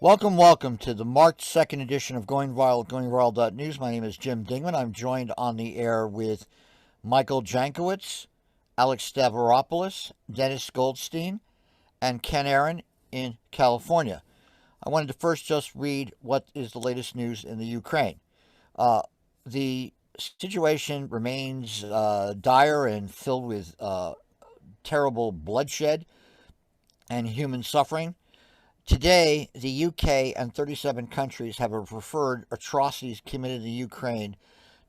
Welcome to the March 2nd edition of Going Viral at GoingViral.news. My name is Jim Dingeman. I'm joined on the air with Michael Jankowitz, Alex Stavropoulos, Dennis Goldstein, and Ken Aaron in California. I wanted to first just read what is the latest news in the Ukraine. The situation remains dire and filled with terrible bloodshed and human suffering. Today, the UK and 37 countries have referred atrocities committed in the Ukraine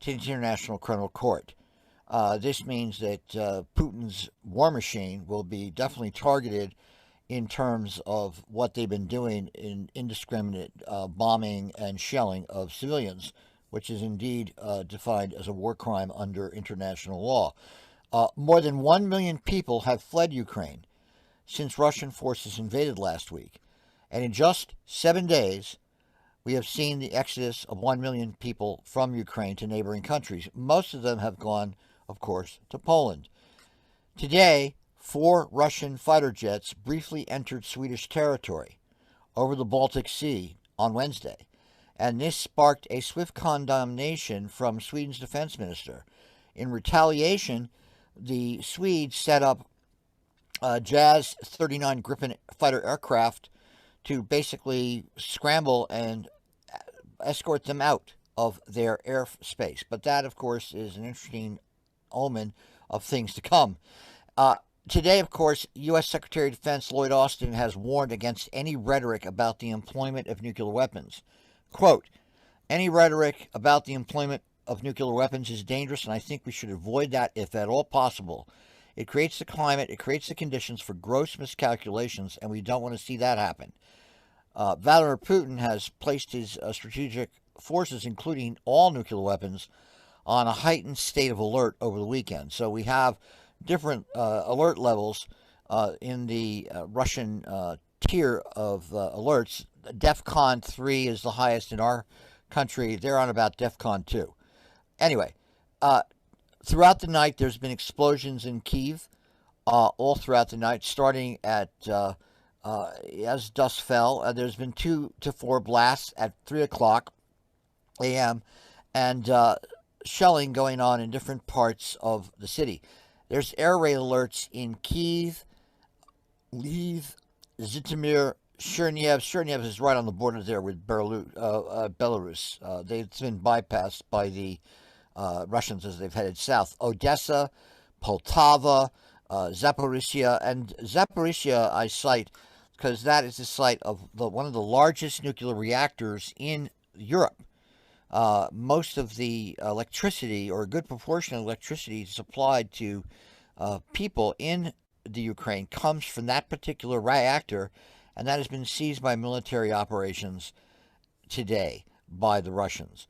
to the International Criminal Court. This means that Putin's war machine will be definitely targeted in terms of what they've been doing in indiscriminate bombing and shelling of civilians, which is indeed defined as a war crime under international law. More than 1 million people have fled Ukraine since Russian forces invaded last week. And in just 7 days, we have seen the exodus of 1 million people from Ukraine to neighboring countries. Most of them have gone, of course, to Poland. Today, 4 Russian fighter jets briefly entered Swedish territory over the Baltic Sea on Wednesday. And this sparked a swift condemnation from Sweden's defense minister. In retaliation, the Swedes set up JAS 39 Gripen fighter aircraft to basically scramble and escort them out of their airspace. But that, of course, is an interesting omen of things to come. Today, of course, U.S. Secretary of Defense Lloyd Austin has warned against any rhetoric about the employment of nuclear weapons. Quote, any rhetoric about the employment of nuclear weapons is dangerous, and I think we should avoid that if at all possible. It creates the climate, it creates the conditions for gross miscalculations, and we don't want to see that happen. Vladimir Putin has placed his strategic forces, including all nuclear weapons, on a heightened state of alert over the weekend. So we have different alert levels in the Russian tier of alerts. DEFCON 3 is the highest in our country. They're on about DEFCON 2. Anyway, throughout the night, there's been explosions in Kyiv all throughout the night, starting at as dusk fell. There's been 2 to 4 blasts at 3 o'clock a.m. and shelling going on in different parts of the city. There's air raid alerts in Kyiv, Lviv, Zhytomyr, Chernihiv. Chernihiv is right on the border there with Belarus. They've been bypassed by the Russians as they've headed south. Odessa, Poltava, Zaporizhia, and Zaporizhia I cite because that is the site of one of the largest nuclear reactors in Europe. Most of the electricity, or a good proportion of electricity supplied to people in the Ukraine, comes from that particular reactor, and that has been seized by military operations today by the Russians.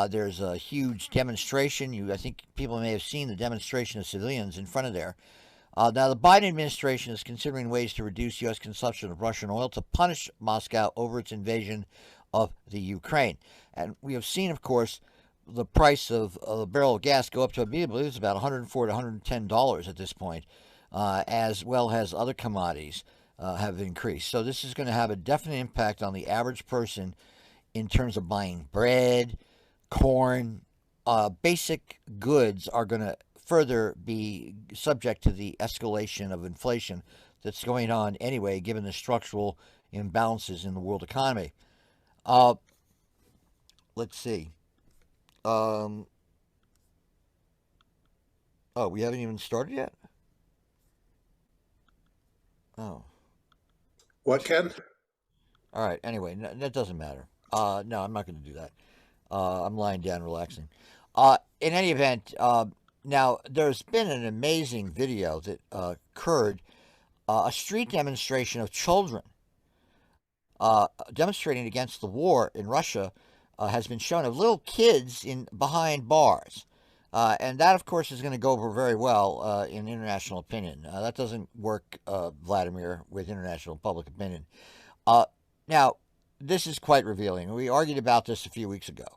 There's a huge demonstration. I think people may have seen the demonstration of civilians in front of there. Now, the Biden administration is considering ways to reduce U.S. consumption of Russian oil to punish Moscow over its invasion of the Ukraine. And we have seen, of course, the price of a barrel of gas go up to, I believe it's about $104 to $110 at this point, as well as other commodities have increased. So this is going to have a definite impact on the average person in terms of buying bread, corn. Basic goods are going to further be subject to the escalation of inflation that's going on anyway, given the structural imbalances in the world economy. Let's see. Oh, we haven't even started yet? Oh. What, Ken? All right. Anyway, that doesn't matter. No, I'm not going to do that. I'm lying down, relaxing. In any event, now there's been an amazing video that occurred, a street demonstration of children demonstrating against the war in Russia has been shown, of little kids behind bars. And that, of course, is going to go over very well in international opinion. That doesn't work, Vladimir, with international public opinion. Now, this is quite revealing. We argued about this a few weeks ago.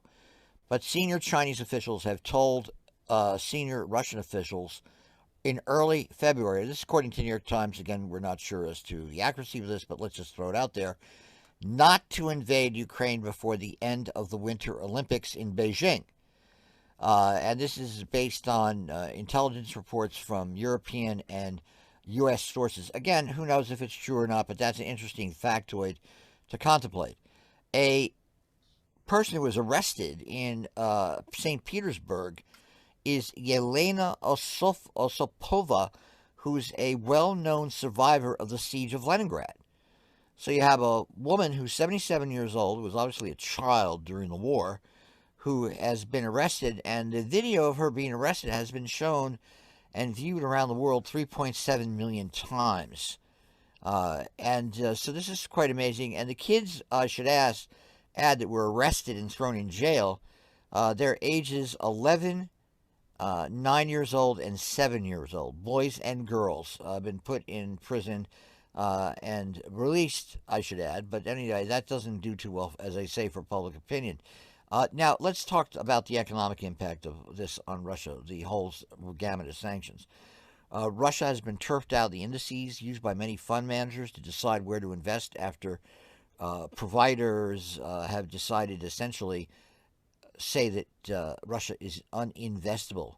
But senior Chinese officials have told senior Russian officials in early February, this is according to the New York Times, again, we're not sure as to the accuracy of this, but let's just throw it out there, not to invade Ukraine before the end of the Winter Olympics in Beijing. And this is based on intelligence reports from European and U.S. sources. Again, who knows if it's true or not, but that's an interesting factoid to contemplate. A person who was arrested in St. Petersburg is Yelena Osipova, who's a well-known survivor of the siege of Leningrad. So you have a woman who's 77 years old, who was obviously a child during the war, who has been arrested, and the video of her being arrested has been shown and viewed around the world 3.7 million times. So this is quite amazing. And the kids, I should add that were arrested and thrown in jail, their ages 11, 9 years old, and 7 years old. Boys and girls have been put in prison and released, I should add. But anyway, that doesn't do too well, as I say, for public opinion. Now, let's talk about the economic impact of this on Russia, the whole gamut of sanctions. Russia has been turfed out of the indices used by many fund managers to decide where to invest after providers have decided to essentially say that Russia is uninvestable.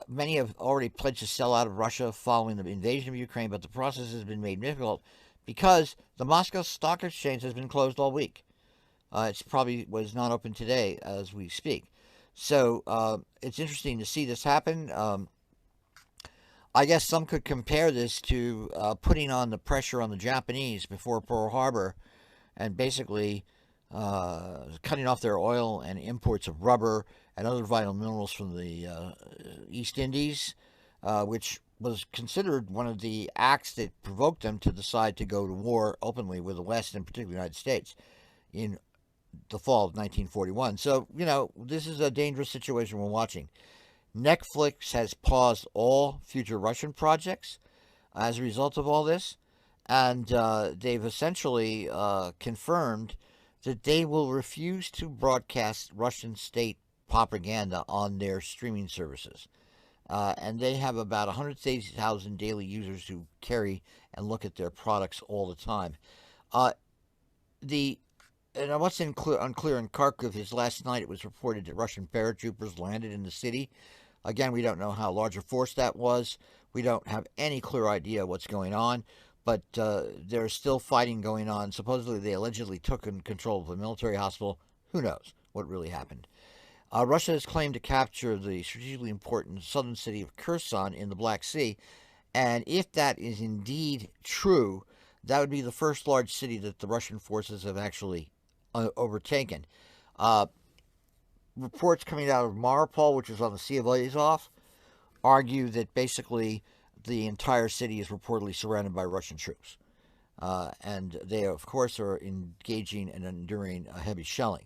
Many have already pledged to sell out of Russia following the invasion of Ukraine, but the process has been made difficult because the Moscow Stock Exchange has been closed all week. It probably was not open today as we speak. So it's interesting to see this happen. I guess some could compare this to putting on the pressure on the Japanese before Pearl Harbor and basically cutting off their oil and imports of rubber and other vital minerals from the East Indies, which was considered one of the acts that provoked them to decide to go to war openly with the West, and particularly the United States, in the fall of 1941. So, this is a dangerous situation we're watching. Netflix has paused all future Russian projects as a result of all this, and they've essentially confirmed that they will refuse to broadcast Russian state propaganda on their streaming services. And they have about 130,000 daily users who carry and look at their products all the time. And what's unclear in Kharkiv is last night it was reported that Russian paratroopers landed in the city. Again, we don't know how large a force that was. We don't have any clear idea what's going on, but there's still fighting going on. Supposedly, they allegedly took control of a military hospital. Who knows what really happened? Russia has claimed to capture the strategically important southern city of Kherson in the Black Sea, and if that is indeed true, that would be the first large city that the Russian forces have actually overtaken. Reports coming out of Mariupol, which is on the Sea of Azov, argue that basically the entire city is reportedly surrounded by Russian troops. And they, of course, are engaging and enduring heavy shelling.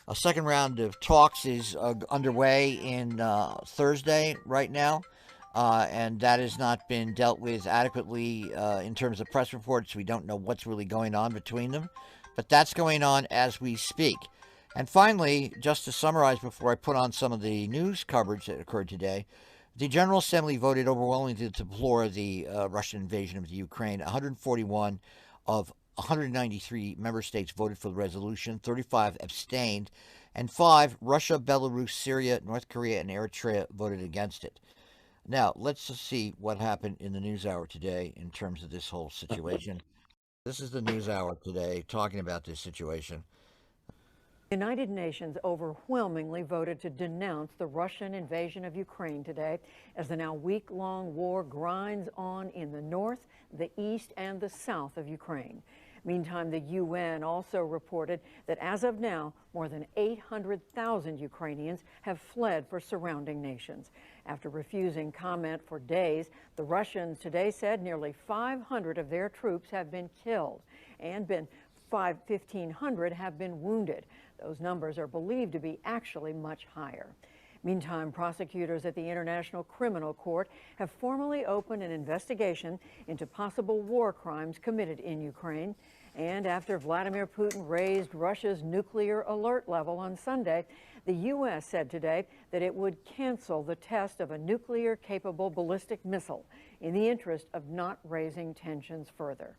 A second round of talks is underway in Thursday right now, and that has not been dealt with adequately in terms of press reports. We don't know what's really going on between them, but that's going on as we speak. And finally, just to summarize before I put on some of the news coverage that occurred today, the General Assembly voted overwhelmingly to deplore the Russian invasion of the Ukraine. 141 of 193 member states voted for the resolution, 35 abstained, and 5, Russia, Belarus, Syria, North Korea, and Eritrea, voted against it. Now, let's just see what happened in the NewsHour today in terms of this whole situation. This is the NewsHour today talking about this situation. The United Nations overwhelmingly voted to denounce the Russian invasion of Ukraine today as the now week-long war grinds on in the north, the east, and the south of Ukraine. Meantime, the UN also reported that as of now, more than 800,000 Ukrainians have fled for surrounding nations. After refusing comment for days, the Russians today said nearly 500 of their troops have been killed and 1,500 have been wounded. Those numbers are believed to be actually much higher. Meantime, prosecutors at the International Criminal Court have formally opened an investigation into possible war crimes committed in Ukraine. And after Vladimir Putin raised Russia's nuclear alert level on Sunday, the U.S. said today that it would cancel the test of a nuclear-capable ballistic missile in the interest of not raising tensions further.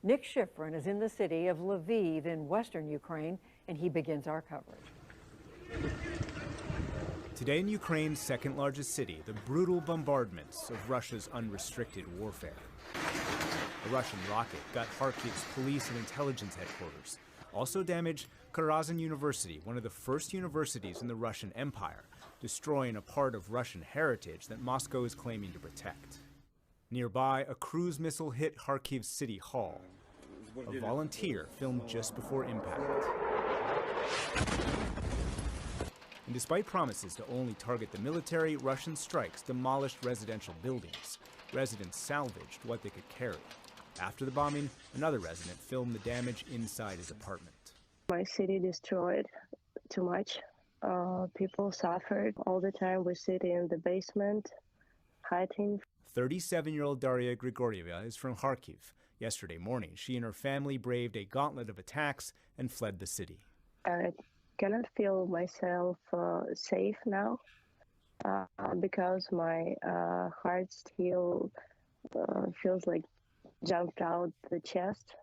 Nick Schifrin is in the city of Lviv in western Ukraine, and he begins our coverage. Today in Ukraine's second largest city, the brutal bombardments of Russia's unrestricted warfare. A Russian rocket got Kharkiv's police and intelligence headquarters. Also damaged Karazin University, one of the first universities in the Russian Empire, destroying a part of Russian heritage that Moscow is claiming to protect. Nearby, a cruise missile hit Kharkiv's city hall. A volunteer filmed just before impact. And despite promises to only target the military, Russian strikes demolished residential buildings. Residents salvaged what they could carry. After the bombing, another resident filmed the damage inside his apartment. My city destroyed too much. People suffered all the time. We sit in the basement, hiding. 37-year-old Daria Grigorieva is from Kharkiv. Yesterday morning, she and her family braved a gauntlet of attacks and fled the city. I cannot feel myself safe now because my heart still feels like jumped out the chest.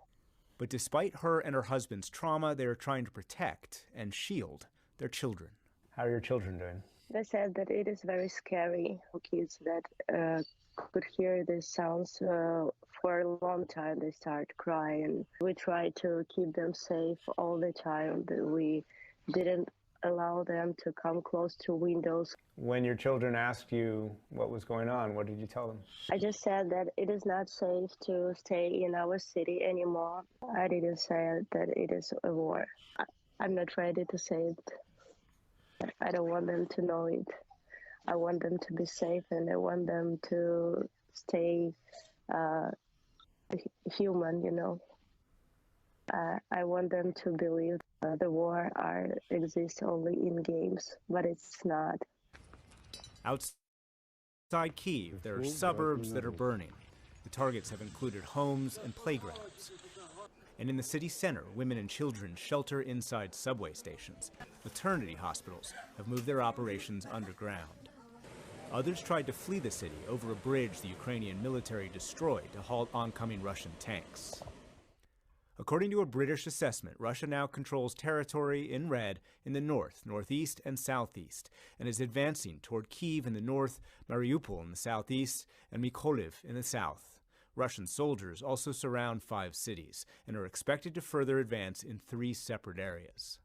But despite her and her husband's trauma, they are trying to protect and shield their children. How are your children doing? They said that it is very scary for kids that could hear these sounds for a long time. They start crying. We try to keep them safe all the time. We didn't allow them to come close to windows. When your children asked you what was going on, what did you tell them? I just said that it is not safe to stay in our city anymore. I didn't say that it is a war. I'm not ready to say it. I don't want them to know it. I want them to be safe, and I want them to stay human, you know. I want them to believe the war exists only in games, but it's not. Outside Kyiv, there are suburbs that are burning. The targets have included homes and playgrounds. And in the city center, women and children shelter inside subway stations. Maternity hospitals have moved their operations underground. Others tried to flee the city over a bridge the Ukrainian military destroyed to halt oncoming Russian tanks. According to a British assessment, Russia now controls territory in red in the north, northeast, and southeast, and is advancing toward Kyiv in the north, Mariupol in the southeast, and Mykolaiv in the south. Russian soldiers also surround 5 cities and are expected to further advance in 3 separate areas.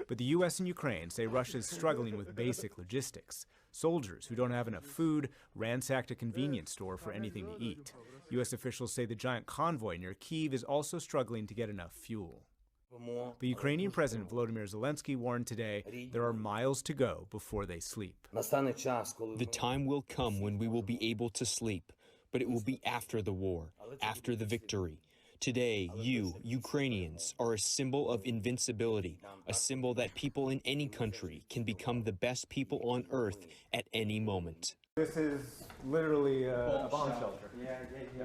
But the U.S. and Ukraine say Russia is struggling with basic logistics. Soldiers who don't have enough food ransacked a convenience store for anything to eat. U.S. officials say the giant convoy near Kyiv is also struggling to get enough fuel. But Ukrainian President Volodymyr Zelensky warned today there are miles to go before they sleep. The time will come when we will be able to sleep, but it will be after the war, after the victory. Today, you, Ukrainians, are a symbol of invincibility, a symbol that people in any country can become the best people on earth at any moment. This is literally a bomb shelter.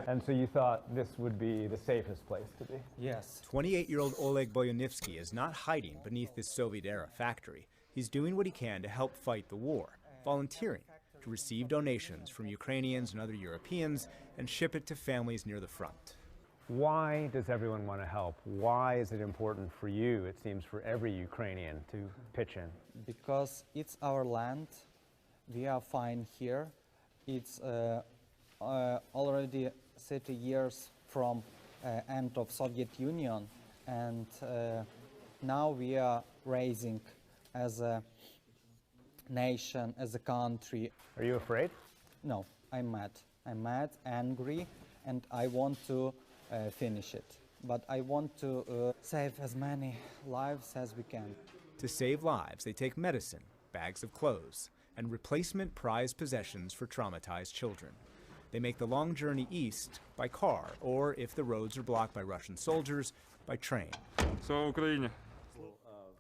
And so you thought this would be the safest place to be? Yes. 28-year-old Oleg Boyanivsky is not hiding beneath this Soviet-era factory. He's doing what he can to help fight the war, volunteering to receive donations from Ukrainians and other Europeans and ship it to families near the front. Why does everyone want to help? Why is it important for you, it seems, for every Ukrainian to pitch in? Because it's our land. We are fine here. It's already 30 years from end of Soviet Union, and now we are raising as a nation, as a country. Are you afraid? No, I'm mad. I'm mad, angry, and I want to finish it. But I want to save as many lives as we can. To save lives, they take medicine, bags of clothes, and replacement prized possessions for traumatized children. They make the long journey east by car, or if the roads are blocked by Russian soldiers, by train.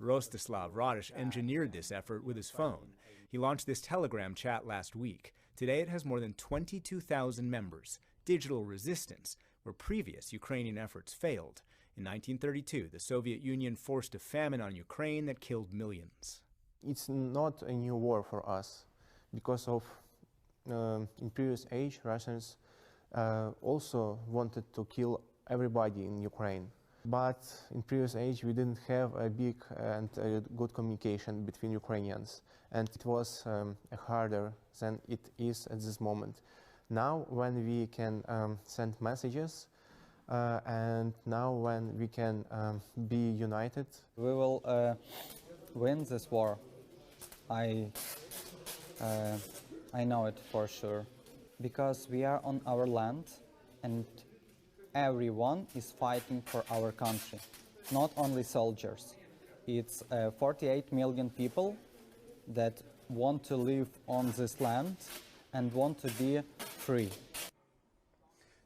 Rostislav Radish engineered this effort with his phone. He launched this Telegram chat last week. Today it has more than 22,000 members. Digital resistance, where previous Ukrainian efforts failed. In 1932, the Soviet Union forced a famine on Ukraine that killed millions. It's not a new war for us because of in previous age Russians also wanted to kill everybody in Ukraine. But in previous age, we didn't have a big and good communication between Ukrainians, and it was harder than it is at this moment. Now, when we can send messages, and now when we can be united, we will win this war. I know it for sure, because we are on our land, and everyone is fighting for our country, not only soldiers. It's 48 million people that want to live on this land and want to be free.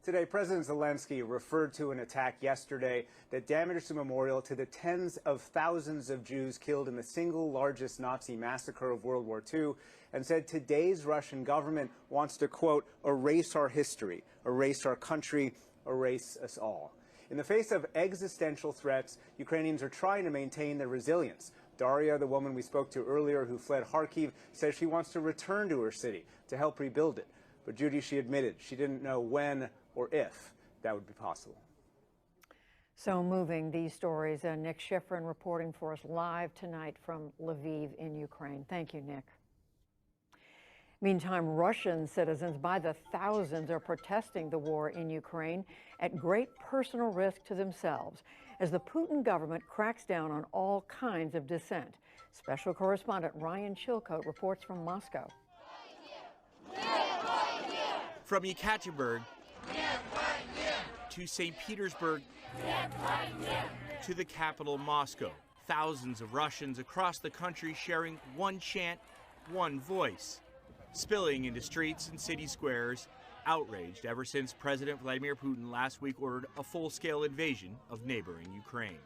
Today, President Zelensky referred to an attack yesterday that damaged the memorial to the tens of thousands of Jews killed in the single largest Nazi massacre of World War II, and said today's Russian government wants to, quote, erase our history, erase our country, erase us all. In the face of existential threats, Ukrainians are trying to maintain their resilience. Daria, the woman we spoke to earlier who fled Kharkiv, says she wants to return to her city to help rebuild it. But Judy, she admitted she didn't know when or if that would be possible. So moving, these stories. Nick Schifrin reporting for us live tonight from Lviv in Ukraine. Thank you, Nick. Meantime, Russian citizens by the thousands are protesting the war in Ukraine at great personal risk to themselves as the Putin government cracks down on all kinds of dissent. Special correspondent Ryan Chilcote reports from Moscow. From Yekaterinburg to St. Petersburg to the capital, Moscow, thousands of Russians across the country sharing one chant, one voice, spilling into streets and city squares, outraged ever since President Vladimir Putin last week ordered a full-scale invasion of neighboring Ukraine.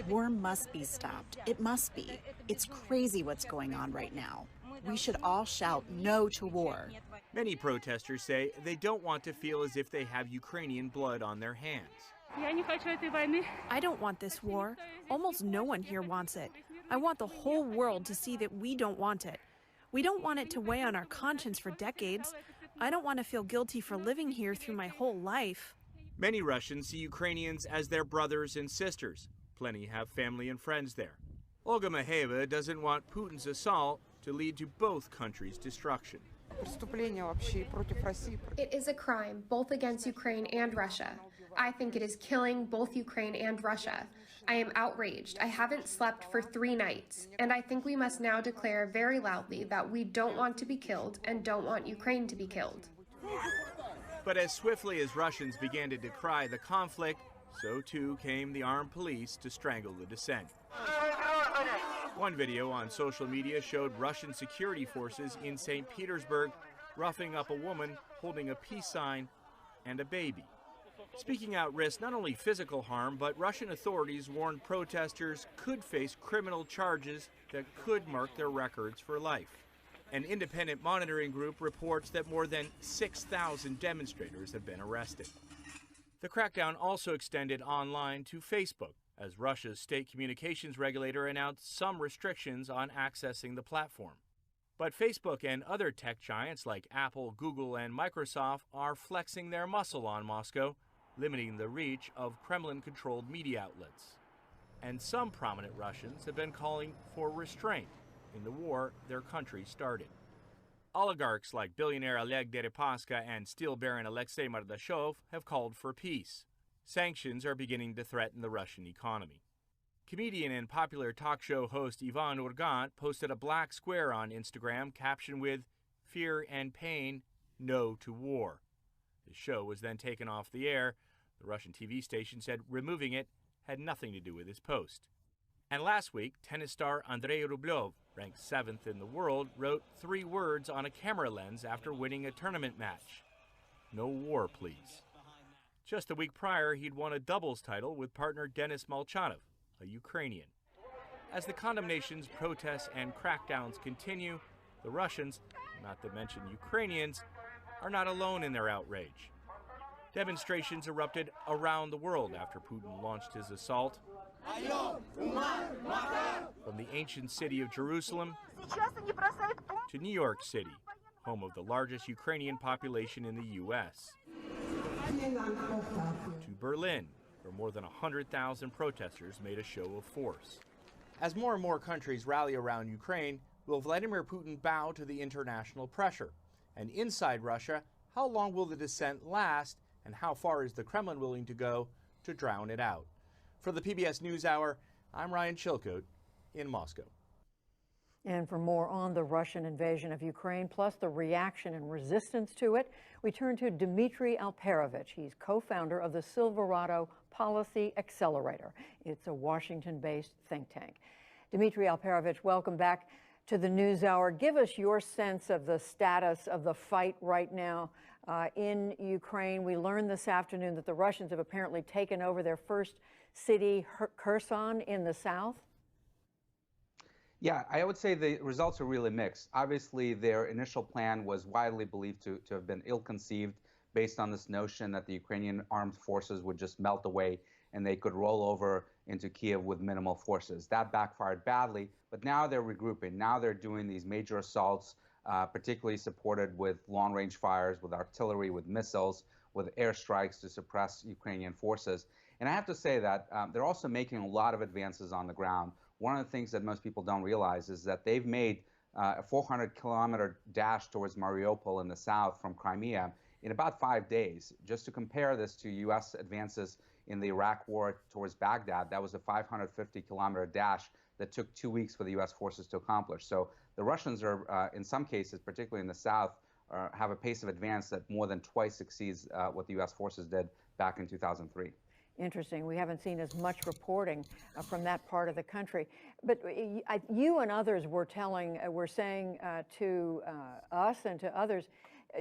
War must be stopped. It must be. It's crazy what's going on right now. We should all shout no to war. Many protesters say they don't want to feel as if they have Ukrainian blood on their hands. I don't want this war. Almost no one here wants it. I want the whole world to see that we don't want it. We don't want it to weigh on our conscience for decades. I don't want to feel guilty for living here through my whole life. Many Russians see Ukrainians as their brothers and sisters. Plenty have family and friends there. Olga Maheva doesn't want Putin's assault to lead to both countries' destruction. It is a crime, both against Ukraine and Russia. I think it is killing both Ukraine and Russia. I am outraged. I haven't slept for 3 nights, and I think we must now declare very loudly that we don't want to be killed and don't want Ukraine to be killed. But as swiftly as Russians began to decry the conflict, so too came the armed police to strangle the dissent. One video on social media showed Russian security forces in St. Petersburg roughing up a woman holding a peace sign and a baby. Speaking out risked not only physical harm, but Russian authorities warned protesters could face criminal charges that could mark their records for life. An independent monitoring group reports that more than 6,000 demonstrators have been arrested. The crackdown also extended online to Facebook, as Russia's state communications regulator announced some restrictions on accessing the platform. But Facebook and other tech giants like Apple, Google, and Microsoft are flexing their muscle on Moscow, limiting the reach of Kremlin-controlled media outlets. And some prominent Russians have been calling for restraint in the war their country started. Oligarchs like billionaire Oleg Deripaska and steel baron Alexei Mordashov have called for peace. Sanctions are beginning to threaten the Russian economy. Comedian and popular talk show host Ivan Urgant posted a black square on Instagram captioned with "Fear and pain, no to war." The show was then taken off the air. The Russian TV station said removing it had nothing to do with his post. And last week, tennis star Andrei Rublev, ranked 7th in the world, wrote 3 words on a camera lens after winning a tournament match: "No war, please." Just a week prior, he'd won a doubles title with partner Denis Molchanov, a Ukrainian. As the condemnations, protests, and crackdowns continue, the Russians, not to mention Ukrainians, are not alone in their outrage. Demonstrations erupted around the world after Putin launched his assault. From the ancient city of Jerusalem to New York City, home of the largest Ukrainian population in the U.S. To Berlin, where more than 100,000 protesters made a show of force. As more and more countries rally around Ukraine, will Vladimir Putin bow to the international pressure? And inside Russia, how long will the dissent last, and how far is the Kremlin willing to go to drown it out? For the PBS NewsHour, I'm Ryan Chilcote in Moscow. And for more on the Russian invasion of Ukraine, plus the reaction and resistance to it, we turn to Dmitry Alperovich. He's co-founder of the Silverado Policy Accelerator. It's a Washington-based think tank. Dmitry Alperovich, welcome back to the NewsHour. Give us your sense of the status of the fight right now in Ukraine. We learned this afternoon that the Russians have apparently taken over their first city, Kherson, in the south. Yeah, I would say the results are really mixed. Obviously, their initial plan was widely believed to have been ill-conceived based on this notion that the Ukrainian armed forces would just melt away and they could roll over into Kiev with minimal forces. That backfired badly, but now they're regrouping. Now they're doing these major assaults, particularly supported with long-range fires, with artillery, with missiles, with airstrikes to suppress Ukrainian forces. And I have to say that they're also making a lot of advances on the ground. One of the things that most people don't realize is that they've made a 400-kilometer dash towards Mariupol in the south from Crimea in about 5 days. Just to compare this to U.S. advances in the Iraq war towards Baghdad, that was a 550-kilometer dash that took 2 weeks for the U.S. forces to accomplish. So the Russians are, in some cases, particularly in the south, have a pace of advance that more than twice exceeds what the U.S. forces did back in 2003. Interesting. We haven't seen as much reporting from that part of the country. But you and others were saying to us and to others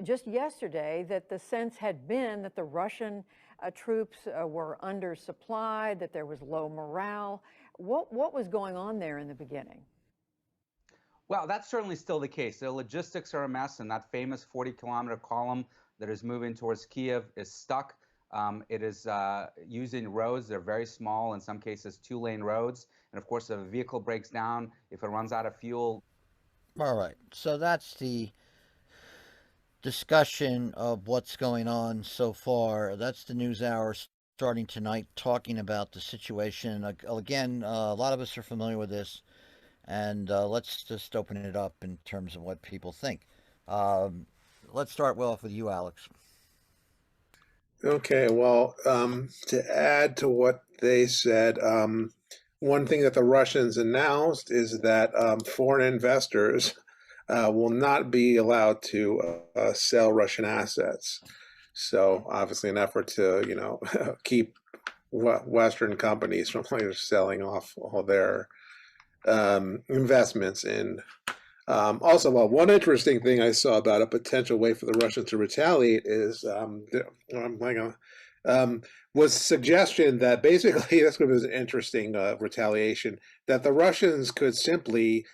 just yesterday that the sense had been that the Russian troops were undersupplied, that there was low morale. What was going on there in the beginning? Well, that's certainly still the case. The logistics are a mess, and that famous 40-kilometer column that is moving towards Kiev is stuck. It is using roads. They're very small, in some cases 2-lane roads. And of course, if a vehicle breaks down, if it runs out of fuel. All right. So that's the discussion of what's going on so far. That's the NewsHour starting tonight, talking about the situation. Again, a lot of us are familiar with this, and let's just open it up in terms of what people think. Let's start off with you, Alex. Okay, well, to add to what they said, one thing that the Russians announced is that foreign investors will not be allowed to sell Russian assets. So obviously an effort to, keep Western companies from selling off all their investments in. Also, one interesting thing I saw about a potential way for the Russians to retaliate is was suggestion that basically this was an interesting retaliation, that the Russians could simply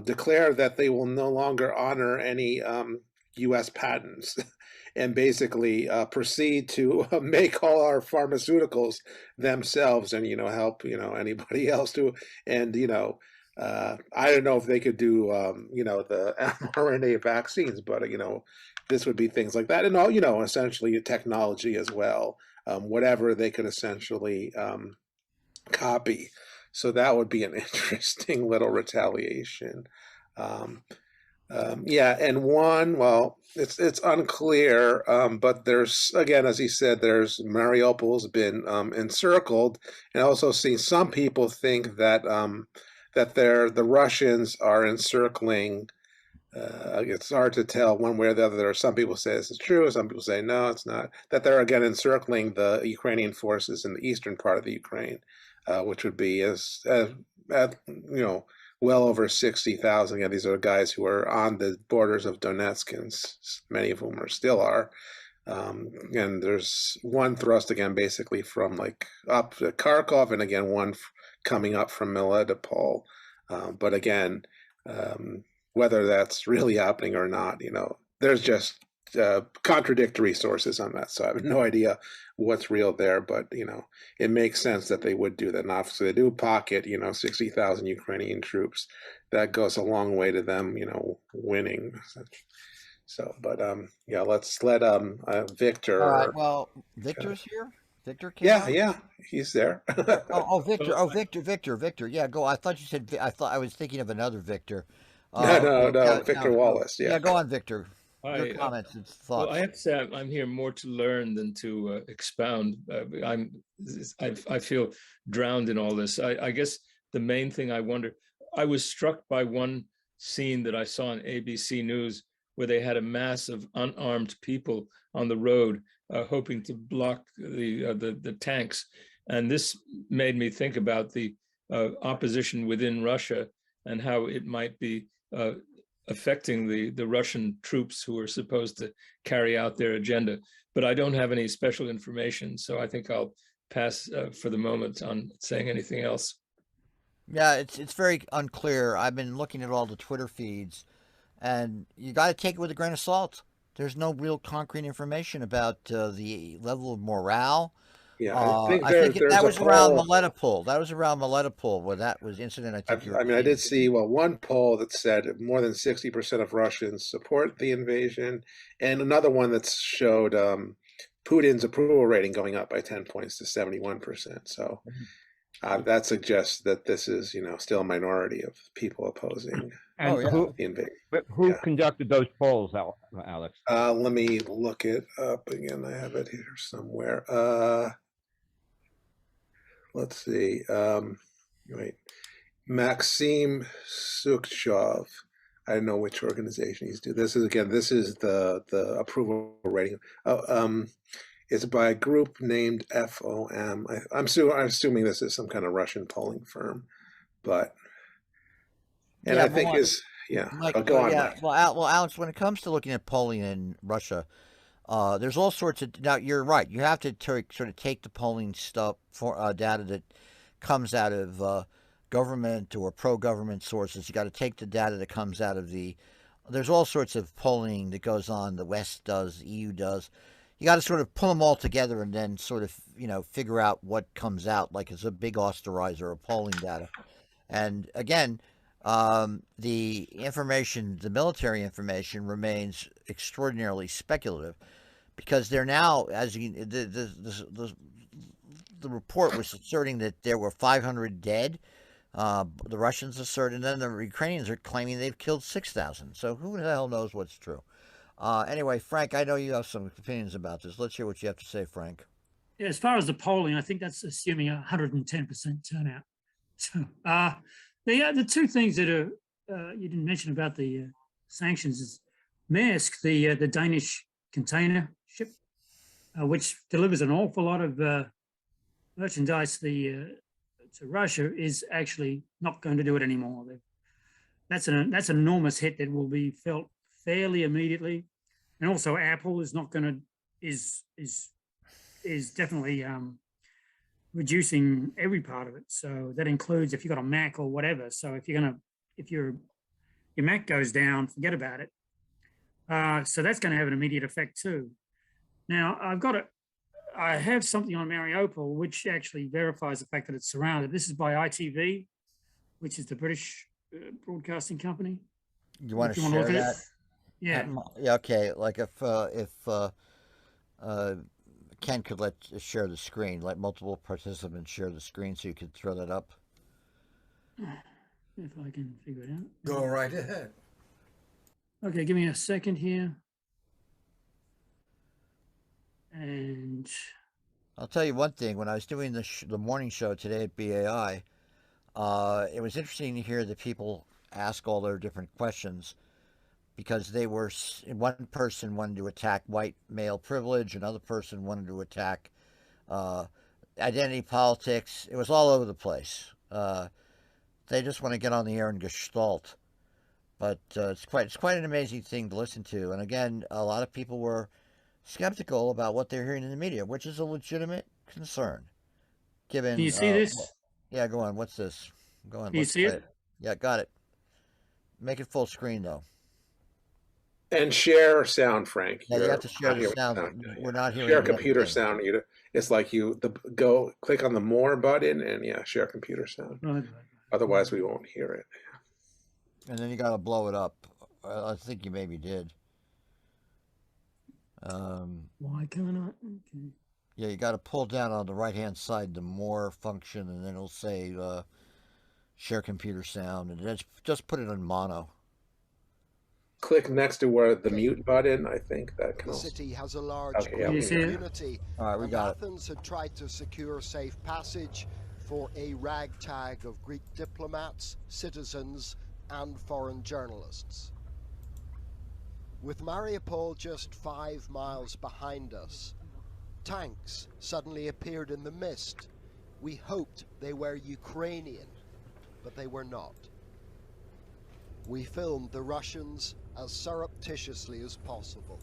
declare that they will no longer honor any U.S. patents and basically proceed to make all our pharmaceuticals themselves and, help, anybody else to, and, I don't know if they could do, the mRNA vaccines, but, this would be things like that. And all, essentially technology as well, whatever they could essentially copy. So that would be an interesting little retaliation. Yeah, and it's unclear, but there's, again, as he said, there's Mariupol's been encircled, and also see some people think that the Russians are encircling. It's hard to tell one way or the other. Some people say this is true. Some people say no, it's not. That they're again encircling the Ukrainian forces in the eastern part of the Ukraine, which would be well over 60,000. Yeah, these are guys who are on the borders of Donetsk, and many of whom still are. And there's one thrust again, basically from up to Kharkov, and again one coming up from Melitopol. But again, whether that's really happening or not, there's just contradictory sources on that. So I have no idea what's real there, but, it makes sense that they would do that. And obviously they do pocket, 60,000 Ukrainian troops. That goes a long way to them, winning. So, but yeah, let's let Victor. All right. Well, Victor's here. Victor came Yeah, on? yeah, he's there. Victor. Yeah, go. I thought you said. I thought I was thinking of another Victor. No, Victor Wallis. Yeah. Yeah, go on, Victor. Hi, Your comments and thoughts. well, I have to say I'm here more to learn than to expound. I feel drowned in all this. I guess the main thing I wonder, I was struck by one scene that I saw on ABC News where they had a mass of unarmed people on the road hoping to block the tanks, and this made me think about the opposition within Russia and how it might be affecting the Russian troops who are supposed to carry out their agenda. But I don't have any special information, so I think I'll pass for the moment on saying anything else. Yeah, it's very unclear. I've been looking at all the Twitter feeds, and you got to take it with a grain of salt. There's no real concrete information about the level of morale. Yeah, I think that was around Melitopol. That was around Melitopol where that was incident. I mean, I did see one poll that said more than 60% of Russians support the invasion, and another one that showed Putin's approval rating going up by 10 points to 71%. So that suggests that this is, still a minority of people opposing and the invasion. Who conducted those polls, Alex? Let me look it up again. I have it here somewhere. Let's see. Wait. Maxim Sukchov. I don't know which organization he's doing. This is the approval rating. It's by a group named FOM. I'm assuming this is some kind of Russian polling firm, but I think go on. Yeah, well, Alex, when it comes to looking at polling in Russia, there's all sorts of. Now, you're right. You have to sort of take the polling stuff for data that comes out of government or pro-government sources. You got to take the data that comes out of there's all sorts of polling that goes on. The West does, the EU does. You got to sort of pull them all together and then sort of, figure out what comes out. Like it's a big austerizer of polling data. And again, the information, the military information remains extraordinarily speculative because they're now, as the report was asserting that there were 500 dead. The Russians assert, and then the Ukrainians are claiming they've killed 6,000. So who the hell knows what's true? Anyway, Frank, I know you have some opinions about this. Let's hear what you have to say, Frank. Yeah, as far as the polling, I think that's assuming 110% turnout. So the two things that are you didn't mention about the sanctions is Maersk, the Danish container ship, which delivers an awful lot of merchandise to Russia, is actually not going to do it anymore. That's an enormous hit that will be felt fairly immediately, and also Apple is not going to is definitely reducing every part of it. So that includes if you've got a Mac or whatever. So if your Mac goes down, forget about it. So that's going to have an immediate effect too. Now I have something on Mariupol which actually verifies the fact that it's surrounded. This is by ITV, which is the British broadcasting company. You want to share that? Yeah. Yeah. Okay. Like if Ken could share the screen, let multiple participants share the screen, so you could throw that up. If I can figure it out. Go right ahead. Okay, give me a second here. And I'll tell you one thing. When I was doing the morning show today at BAI, it was interesting to hear the people ask all their different questions, because one person wanted to attack white male privilege, another person wanted to attack identity politics. It was all over the place. They just want to get on the air and gestalt. But it's quite an amazing thing to listen to. And again, a lot of people were skeptical about what they're hearing in the media, which is a legitimate concern. Given, can you see this? Yeah, go on. What's this? Go on. Can you see it? Yeah, got it. Make it full screen, though. And share sound, Frank. Yeah, you have to share the sound. We're not hearing. Share computer sound. It's like go click on the more button and share computer sound. Right. Otherwise, we won't hear it. And then you got to blow it up. I think you maybe did. Why can't I? Okay. Yeah, you got to pull down on the right-hand side the more function, and then it'll say share computer sound, and just put it on mono. Click next to where the mute button. I think that can. The also... city has a large Okay, Greek yeah. community, All right, we and got it. Athens had tried to secure safe passage for a ragtag of Greek diplomats, citizens, and foreign journalists. With Mariupol just 5 miles behind us, tanks suddenly appeared in the mist. We hoped they were Ukrainian, but they were not. We filmed the Russians as surreptitiously as possible.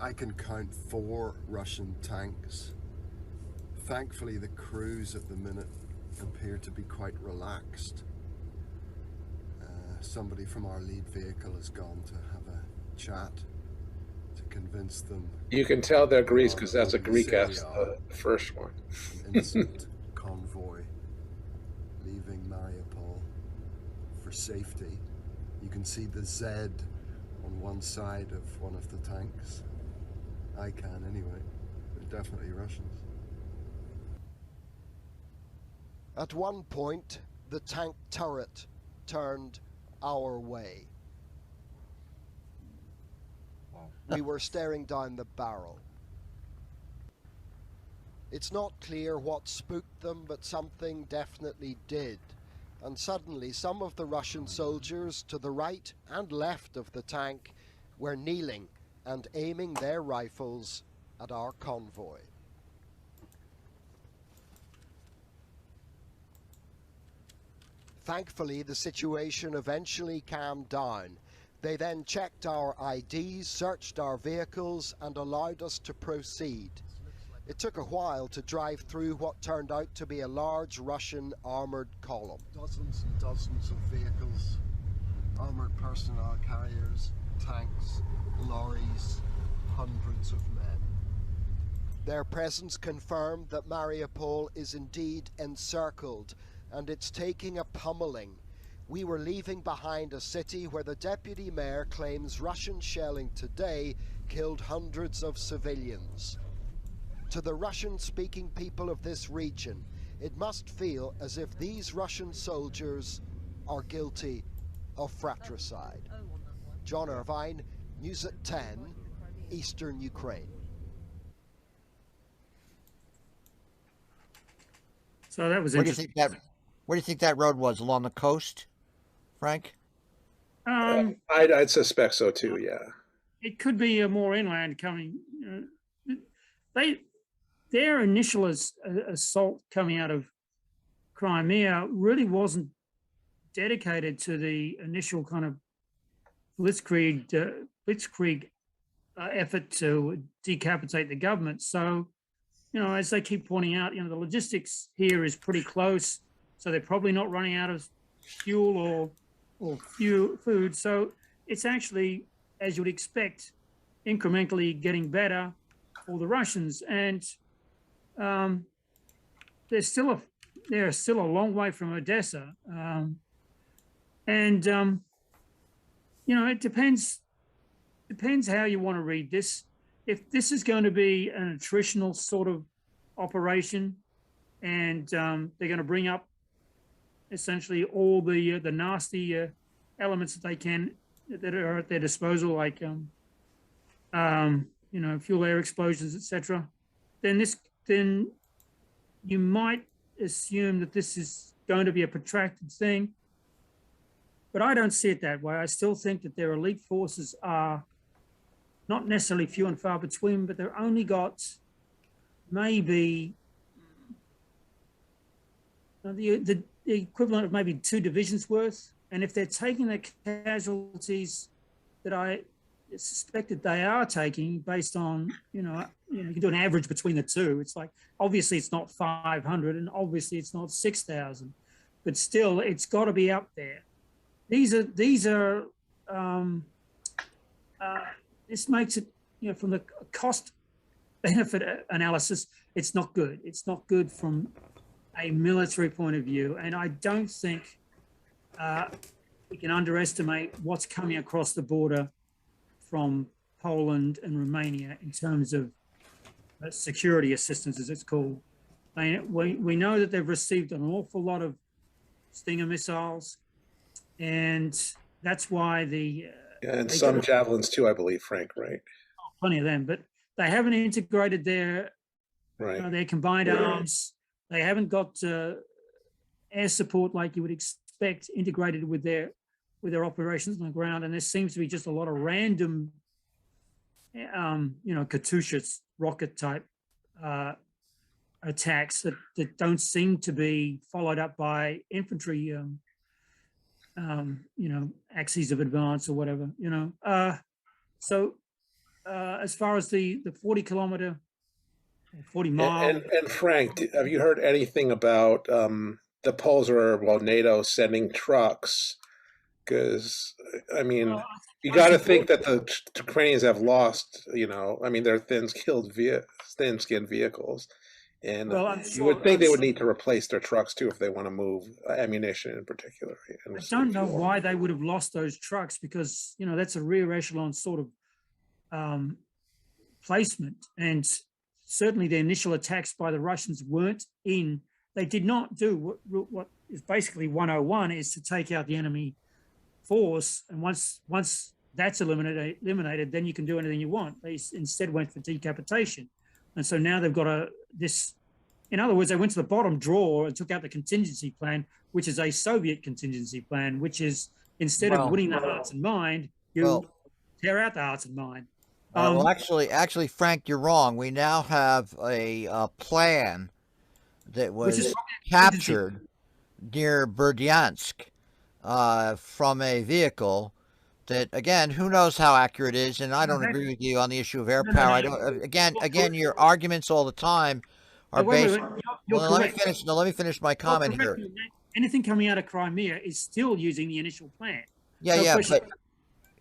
I can count 4 Russian tanks. Thankfully, the crews at the minute appear to be quite relaxed. Somebody from our lead vehicle has gone to have a chat to convince them. You can tell they're Greece because that's a Greek F, the first one. An innocent convoy leaving Mariupol for safety. You can see the Z on one side of one of the tanks. I can anyway. They're definitely Russians. At one point, the tank turret turned our way. We were staring down the barrel. It's not clear what spooked them, but something definitely did. And suddenly, some of the Russian soldiers to the right and left of the tank were kneeling and aiming their rifles at our convoy. Thankfully, the situation eventually calmed down. They then checked our IDs, searched our vehicles, and allowed us to proceed. It took a while to drive through what turned out to be a large Russian armoured column. Dozens and dozens of vehicles, armoured personnel carriers, tanks, lorries, hundreds of men. Their presence confirmed that Mariupol is indeed encircled, and it's taking a pummeling. We were leaving behind a city where the deputy mayor claims Russian shelling today killed hundreds of civilians. To the Russian-speaking people of this region, it must feel as if these Russian soldiers are guilty of fratricide. John Irvine, News at 10, Eastern Ukraine. So that was interesting. Where do you think that road was? Along the coast, Frank? I'd suspect so too. Yeah. It could be more inland coming. Their initial assault coming out of Crimea really wasn't dedicated to the initial kind of blitzkrieg effort to decapitate the government. So, as they keep pointing out, the logistics here is pretty close. So they're probably not running out of fuel or food. So it's actually, as you would expect, incrementally getting better for the Russians. And they're still a long way from Odessa. It depends how you want to read this. If this is going to be an attritional sort of operation, and they're going to bring up essentially all the nasty elements that they can that are at their disposal, like fuel air explosions, etc. Then you might assume that this is going to be a protracted thing. But I don't see it that way. I still think that their elite forces are not necessarily few and far between, but they've only got maybe the equivalent of maybe 2 divisions worth. And if they're taking the casualties that I suspect that they are taking based on, you can do an average between the two. It's like, obviously it's not 500 and obviously it's not 6,000, but still it's got to be up there. This makes it, from the cost benefit analysis, it's not good. It's not good from a military point of view. And I don't think we can underestimate what's coming across the border from Poland and Romania in terms of security assistance, as it's called. We know that they've received an awful lot of Stinger missiles, and that's why and some javelins too, I believe, Frank, right? Plenty of them, but they haven't integrated their combined arms. They haven't got air support like you would expect integrated with their operations on the ground, and there seems to be just a lot of random, Katyusha rocket type attacks that don't seem to be followed up by infantry, axes of advance or whatever, So as far as the 40-kilometer, 40-mile. And Frank, have you heard anything about the Poles NATO sending trucks? Because, I mean, you got to think that the Ukrainians have lost, they're thin-skinned vehicles. And you would think they would need to replace their trucks, too, if they want to move ammunition in particular. I don't know why they would have lost those trucks because, that's a rear echelon sort of placement. And certainly the initial attacks by the Russians they did not do what is basically 101 is to take out the enemy force. And once that's eliminated, then you can do anything you want. They instead went for decapitation. And so now they've got in other words, they went to the bottom drawer and took out the contingency plan, which is a Soviet contingency plan, which is instead of winning the hearts and mind, you tear out the hearts and mind. Actually, Frank, you're wrong. We now have a plan that was captured near Berdyansk from a vehicle that, again, who knows how accurate it is, and I don't agree with you on the issue of air power. I don't. Again, your arguments all the time are based. Let me finish my comment here. Anything coming out of Crimea is still using the initial plan.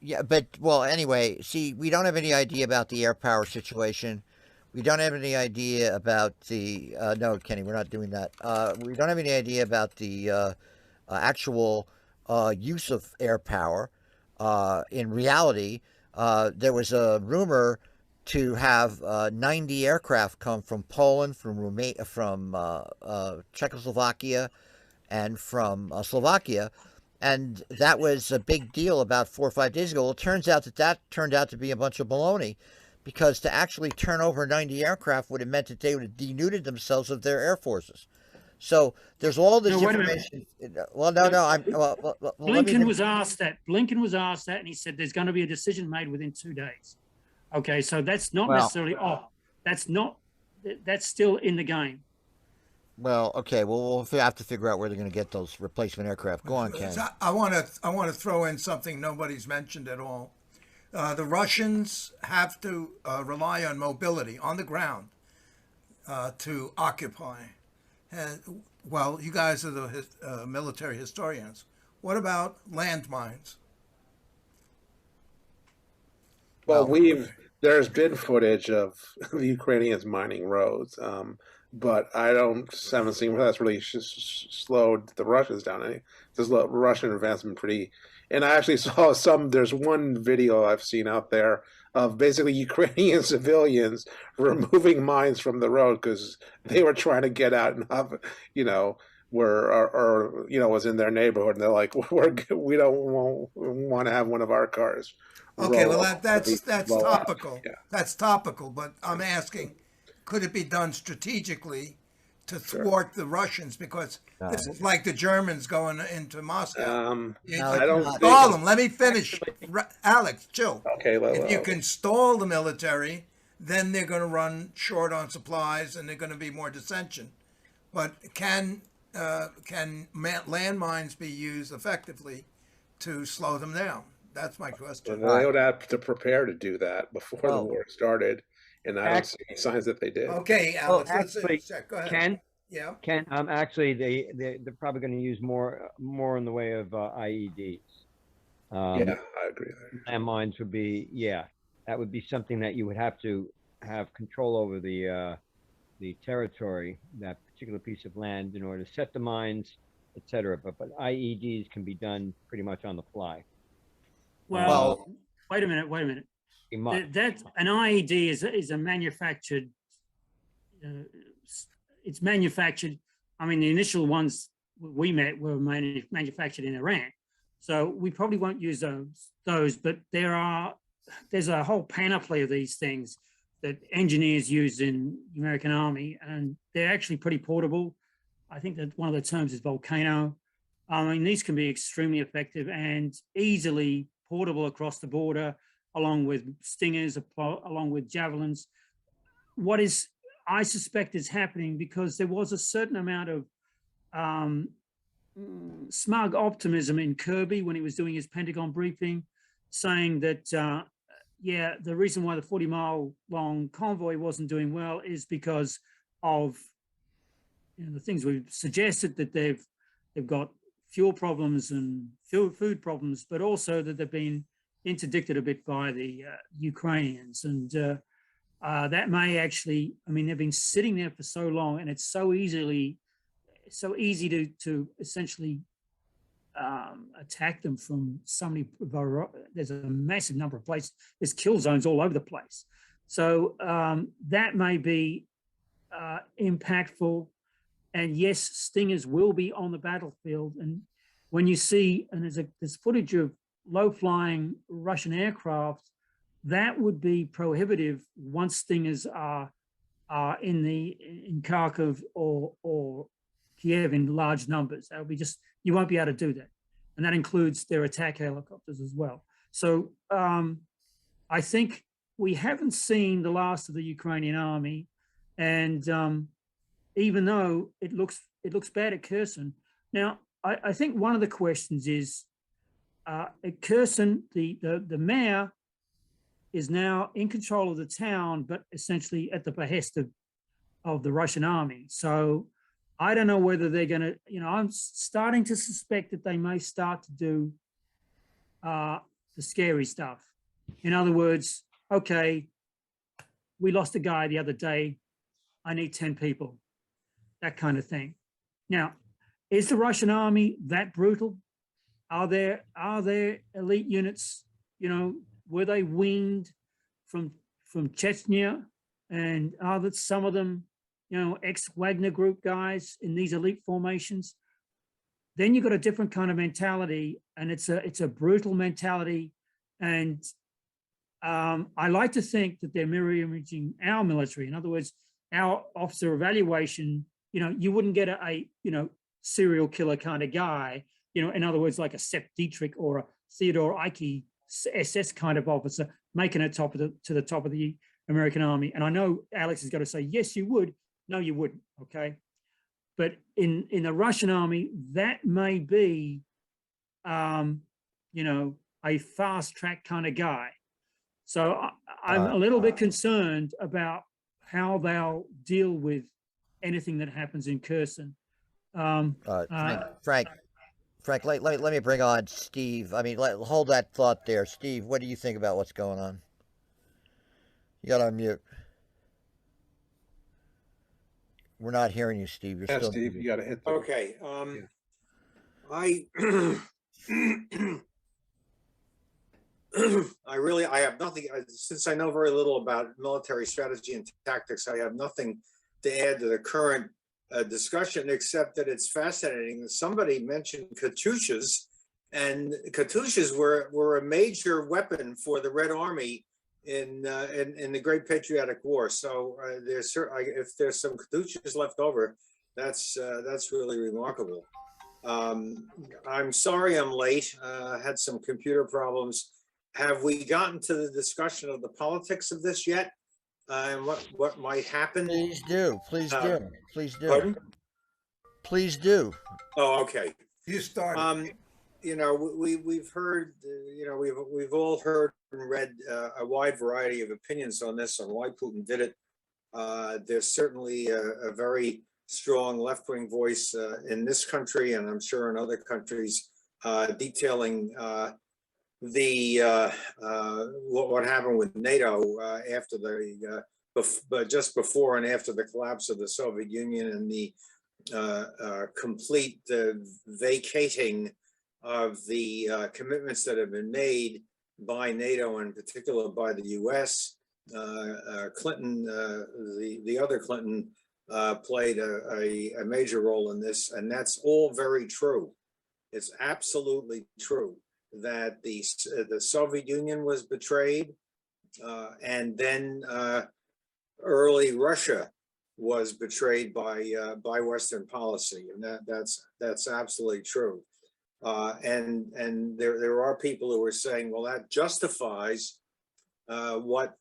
Anyway, see, we don't have any idea about the air power situation. We don't have any idea about the no, Kenny, we're not doing that. We don't have any idea about the actual use of air power. In reality, there was a rumor to have 90 aircraft come from Poland, from Romania, from Czechoslovakia, and from Slovakia. And that was a big deal about 4 or 5 days ago. Well, it turns out that turned out to be a bunch of baloney, because to actually turn over 90 aircraft would have meant that they would have denuded themselves of their air forces. So there's all this information. Well, no. Blinken was asked that. And he said there's going to be a decision made within 2 days. Okay, so that's not necessarily off. That's still in the game. Well, okay. Well, we'll have to figure out where they're going to get those replacement aircraft. Go on, Ken. I want to throw in something nobody's mentioned at all. The Russians have to rely on mobility on the ground to occupy. Well, you guys are the military historians. What about landmines? Well, there's been footage of the Ukrainians mining roads, but I haven't seen where that's really slowed the Russians down any. This Russian advancement pretty. And I actually saw there's one video I've seen out there of basically Ukrainian civilians removing mines from the road because they were trying to get out and have, was in their neighborhood, and they're like, we don't want to have one of our cars. Okay, well that's topical. Yeah. That's topical, but I'm asking, could it be done strategically to thwart the Russians? Because this is like the Germans going into Moscow. I don't stall them. Let me finish. Alex, chill. Okay. If you can stall the military, then they're going to run short on supplies and they're going to be more dissension. But can landmines be used effectively to slow them down? That's my question. They would have to prepare to do that before the war started. And I don't see any signs that they did. Okay, Alex, go ahead. Ken? Yeah. Ken, actually, they're probably going to use more in the way of IEDs. Yeah, I agree there. Landmines would be, that would be something that you would have to have control over the territory, that particular piece of land, in order to set the mines, etc. But IEDs can be done pretty much on the fly. Well, wait a minute. That an IED is a manufactured. It's manufactured. I mean, the initial ones we met were manufactured in Iran, so we probably won't use those. But there's a whole panoply of these things that engineers use in the American Army, and they're actually pretty portable. I think that one of the terms is volcano. I mean, these can be extremely effective and easily portable across the border, along with stingers, along with javelins. What I suspect is happening, because there was a certain amount of smug optimism in Kirby when he was doing his Pentagon briefing, saying that, yeah, the reason why the 40-mile long convoy wasn't doing well is because of the things we've suggested, that they've got fuel problems and food problems, but also that they've been interdicted a bit by the Ukrainians. And that may actually, I mean, they've been sitting there for so long, and it's so easy to essentially attack them from so many. There's a massive number of places. There's kill zones all over the place. So that may be impactful. And yes, stingers will be on the battlefield. And when you see, and there's footage of low-flying Russian aircraft, that would be prohibitive once stingers are in Kharkov or Kiev in large numbers. That would be you won't be able to do that. And that includes their attack helicopters as well. So I think we haven't seen the last of the Ukrainian army. And even though it looks bad at Kherson. Now, I think one of the questions is, at Kherson, the mayor is now in control of the town, but essentially at the behest of the Russian army. So I don't know whether they're going to, I'm starting to suspect that they may start to do the scary stuff. In other words, okay, we lost a guy the other day. I need 10 people, that kind of thing. Now, is the Russian army that brutal? Are there elite units, were they weaned from Chechnya, and are that some of them, ex-Wagner group guys in these elite formations? Then you've got a different kind of mentality, and it's a brutal mentality. And I like to think that they're mirror imaging our military. In other words, our officer evaluation, you wouldn't get a serial killer kind of guy, in other words, like a Sepp Dietrich or a Theodore Eicke SS kind of officer making it to the top of the American army. And I know Alex is going to say, yes, you would. No, you wouldn't. Okay. But in the Russian army, that may be, a fast track kind of guy. So I'm a little bit concerned about how they'll deal with anything that happens in Kherson. Frank, let me bring on Steve. I mean, hold that thought there. Steve, what do you think about what's going on? You got to unmute. We're not hearing you, Steve. You're still Steve, you got to hit the... Okay. I have nothing, since I know very little about military strategy and tactics, I have nothing to add to the current discussion, except that it's fascinating. Somebody mentioned Katyushas, and Katyushas were a major weapon for the Red Army in the Great Patriotic War. So if there's some Katyushas left over, that's really remarkable. I'm sorry I'm late. Had some computer problems. Have we gotten to the discussion of the politics of this yet? And what might happen? Please do. Please do. Please do. Pardon? Please do. Oh, okay. You start. We've heard, we've all heard and read a wide variety of opinions on this, on why Putin did it. There's certainly a very strong left-wing voice in this country, and I'm sure in other countries, detailing what happened with NATO after just before and after the collapse of the Soviet Union, and the complete vacating of the commitments that have been made by NATO, and in particular by the U.S. Clinton, the other Clinton, played a major role in this, and that's all very true. It's absolutely true that the Soviet Union was betrayed, and then early Russia was betrayed by Western policy, and that's absolutely true. And there are people who are saying, well, that justifies what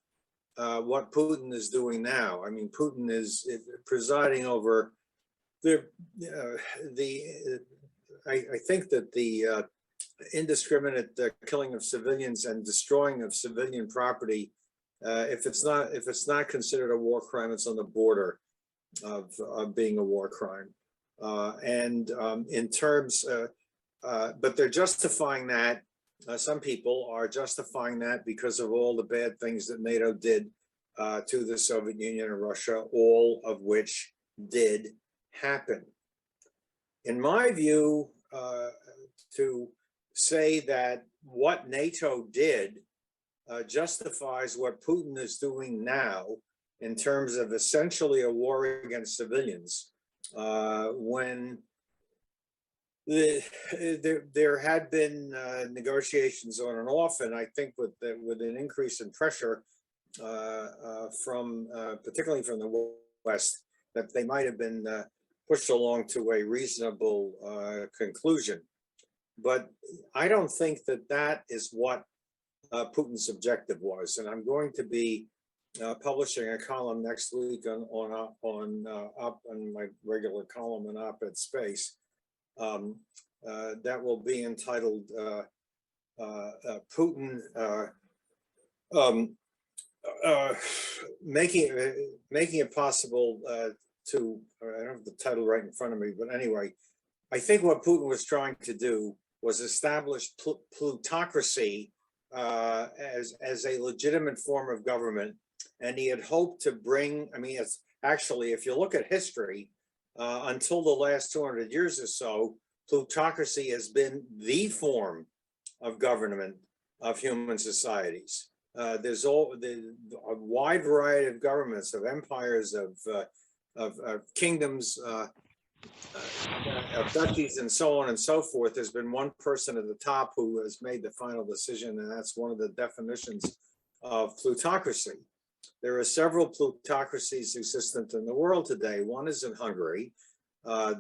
Putin is doing now. I mean, Putin is presiding over I think that the indiscriminate killing of civilians and destroying of civilian property, if it's not considered a war crime, it's on the border of being a war crime. In terms, but they're justifying that. Some people are justifying that because of all the bad things that NATO did to the Soviet Union and Russia, all of which did happen. In my view, to say that what NATO did justifies what Putin is doing now in terms of essentially a war against civilians, when there had been negotiations on and off, and I think with an increase in pressure from particularly from the West, that they might have been pushed along to a reasonable conclusion. But I don't think that that is what Putin's objective was, and I'm going to be publishing a column next week on my regular column in Op-Ed Space. That will be entitled Putin making it possible to, I don't have the title right in front of me, but anyway, I think what Putin was trying to do was establish plutocracy as a legitimate form of government. And he had hoped to bring, I mean, it's actually, if you look at history, until the last 200 years or so, plutocracy has been the form of government of human societies. There's a wide variety of governments, of empires, of kingdoms, of duchies, and so on and so forth. There's been one person at the top who has made the final decision, and that's one of the definitions of plutocracy. There are several plutocracies existent in the world today. One is in Hungary,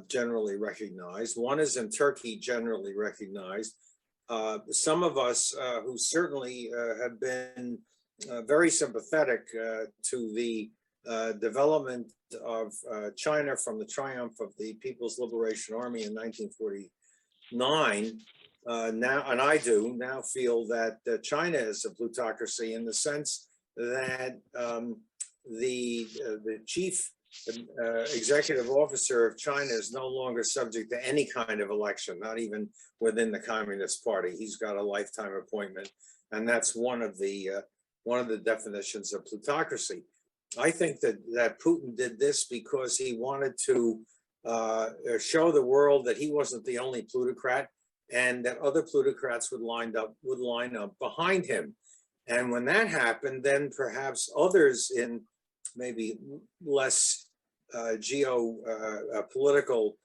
generally recognized. One is in Turkey, generally recognized. Some of us who certainly have been very sympathetic to the development of China from the triumph of the People's Liberation Army in 1949 now, and I do now feel that China is a plutocracy in the sense that the chief executive officer of China is no longer subject to any kind of election, not even within the Communist Party. He's got a lifetime appointment, and that's one of the definitions of plutocracy. I think that Putin did this because he wanted to show the world that he wasn't the only plutocrat, and that other plutocrats would line up behind him. And when that happened, then perhaps others in maybe less geopolitical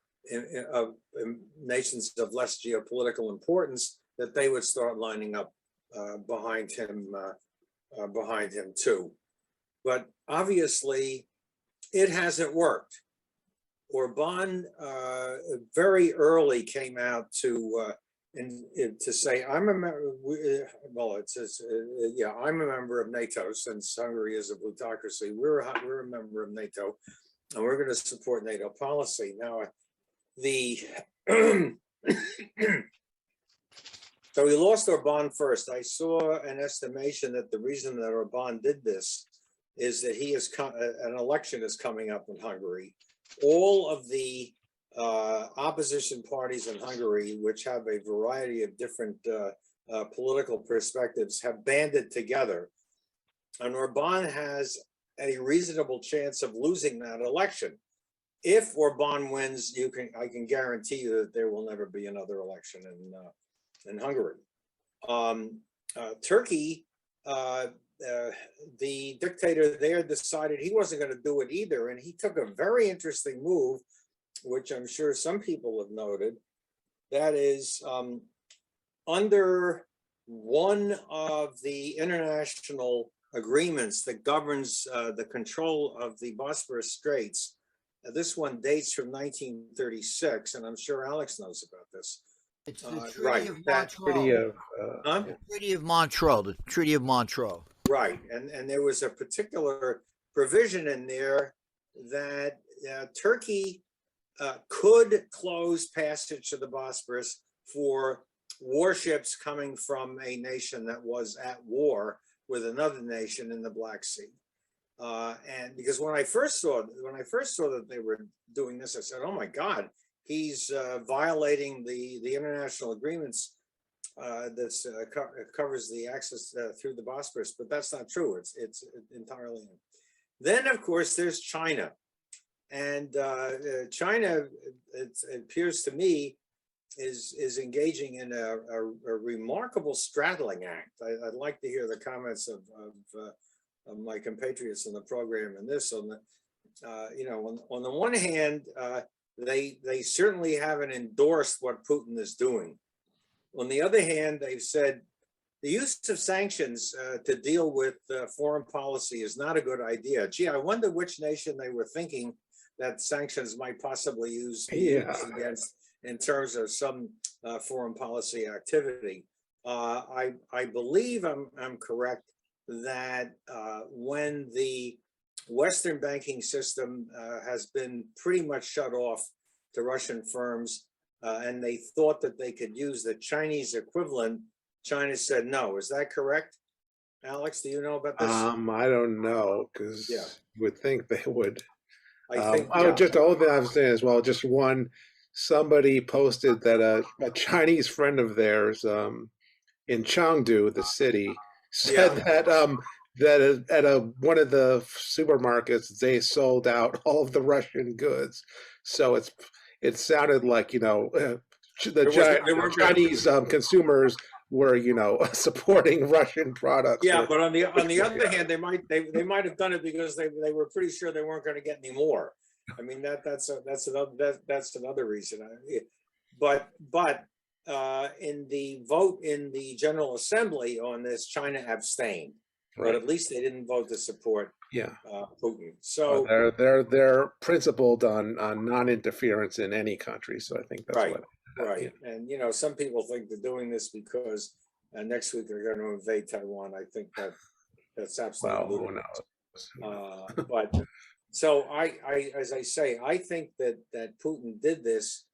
nations of less geopolitical importance, that they would start lining up behind him too. But obviously, it hasn't worked. Orban very early came out to say, I'm a member. Well, it says, yeah, I'm a member of NATO, since Hungary is a plutocracy. We're a member of NATO, and we're going to support NATO policy. Now, so we lost Orban first. I saw an estimation that the reason that Orban did this is that an election is coming up in Hungary. All of the opposition parties in Hungary, which have a variety of different political perspectives, have banded together, and Orban has a reasonable chance of losing that election. If Orban wins, I can guarantee you that there will never be another election in Hungary. Turkey, the dictator there decided he wasn't going to do it either. And he took a very interesting move, which I'm sure some people have noted. That is, under one of the international agreements that governs the control of the Bosphorus Straits. This one dates from 1936, and I'm sure Alex knows about this. It's the Treaty right, of that Montreux. The Treaty of Montreux. The Treaty of Montreux. Right, and there was a particular provision in there that Turkey could close passage to the Bosphorus for warships coming from a nation that was at war with another nation in the Black Sea. And because when I first saw that they were doing this, I said, "Oh my God, he's violating the international agreements that covers the access through the Bosphorus." But that's not true. It's entirely. Then, of course, there's China, and China, it appears to me, is engaging in a remarkable straddling act. I'd like to hear the comments of my compatriots in the program and this. On the on the one hand, they certainly haven't endorsed what Putin is doing. On the other hand, they've said the use of sanctions to deal with foreign policy is not a good idea. Gee, I wonder which nation they were thinking that sanctions might possibly be used against in terms of some foreign policy activity. I believe I'm correct that when the Western banking system has been pretty much shut off to Russian firms, and they thought that they could use the Chinese equivalent, China said no. Is that correct? Alex, do you know about this? I don't know, because would think they would. I think just the whole thing I'm saying as well, just somebody posted that a Chinese friend of theirs in Chengdu, the city, said that at one of the supermarkets they sold out all of the Russian goods. So it sounded like the Chinese consumers were supporting Russian products. Yeah, but on the other hand, they might have done it because they were pretty sure they weren't going to get any more. I mean that's another reason. But in the vote in the General Assembly on this, China abstained. Right. But at least they didn't vote to support Putin. So they're principled on non-interference in any country. So I think that's right. And some people think they're doing this because next week they're going to invade Taiwan. I think that's absolutely who knows. But so as I say, I think that Putin did this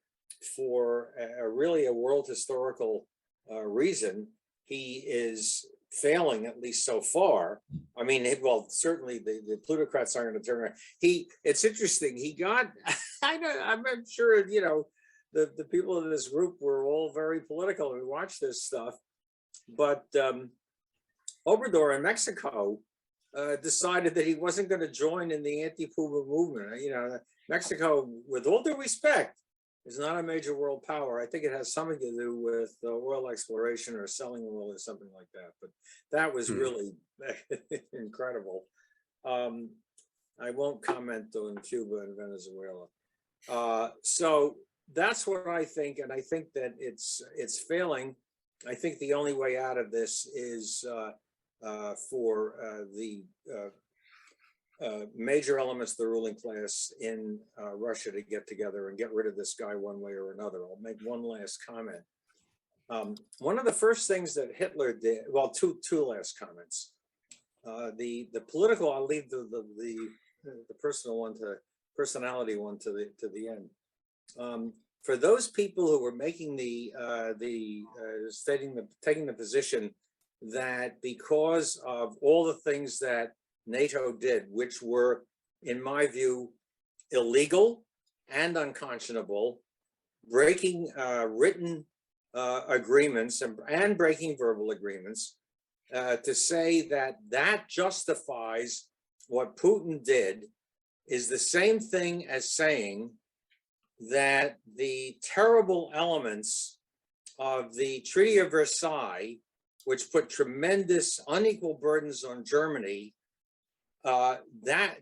for really a world historical reason. He is failing, at least so far. I mean, certainly the plutocrats aren't going to turn around. It's interesting. He got, I'm sure, the people in this group were all very political and we watched this stuff. But Obrador in Mexico decided that he wasn't going to join in the anti-Putin movement. Mexico, with all due respect, is not a major world power. I think it has something to do with oil exploration or selling oil or something like that. But that was really incredible. I won't comment on Cuba and Venezuela. So that's what I think, and I think that it's failing. I think the only way out of this is for the major elements of the ruling class in Russia to get together and get rid of this guy one way or another. I'll make one last comment. One of the first things that Hitler did, well, two last comments. The political, I'll leave the personal one personality one to the end. For those people who were making taking the position that because of all the things that NATO did, which were, in my view, illegal and unconscionable, breaking written agreements and breaking verbal agreements, to say that justifies what Putin did is the same thing as saying that the terrible elements of the Treaty of Versailles, which put tremendous unequal burdens on Germany, they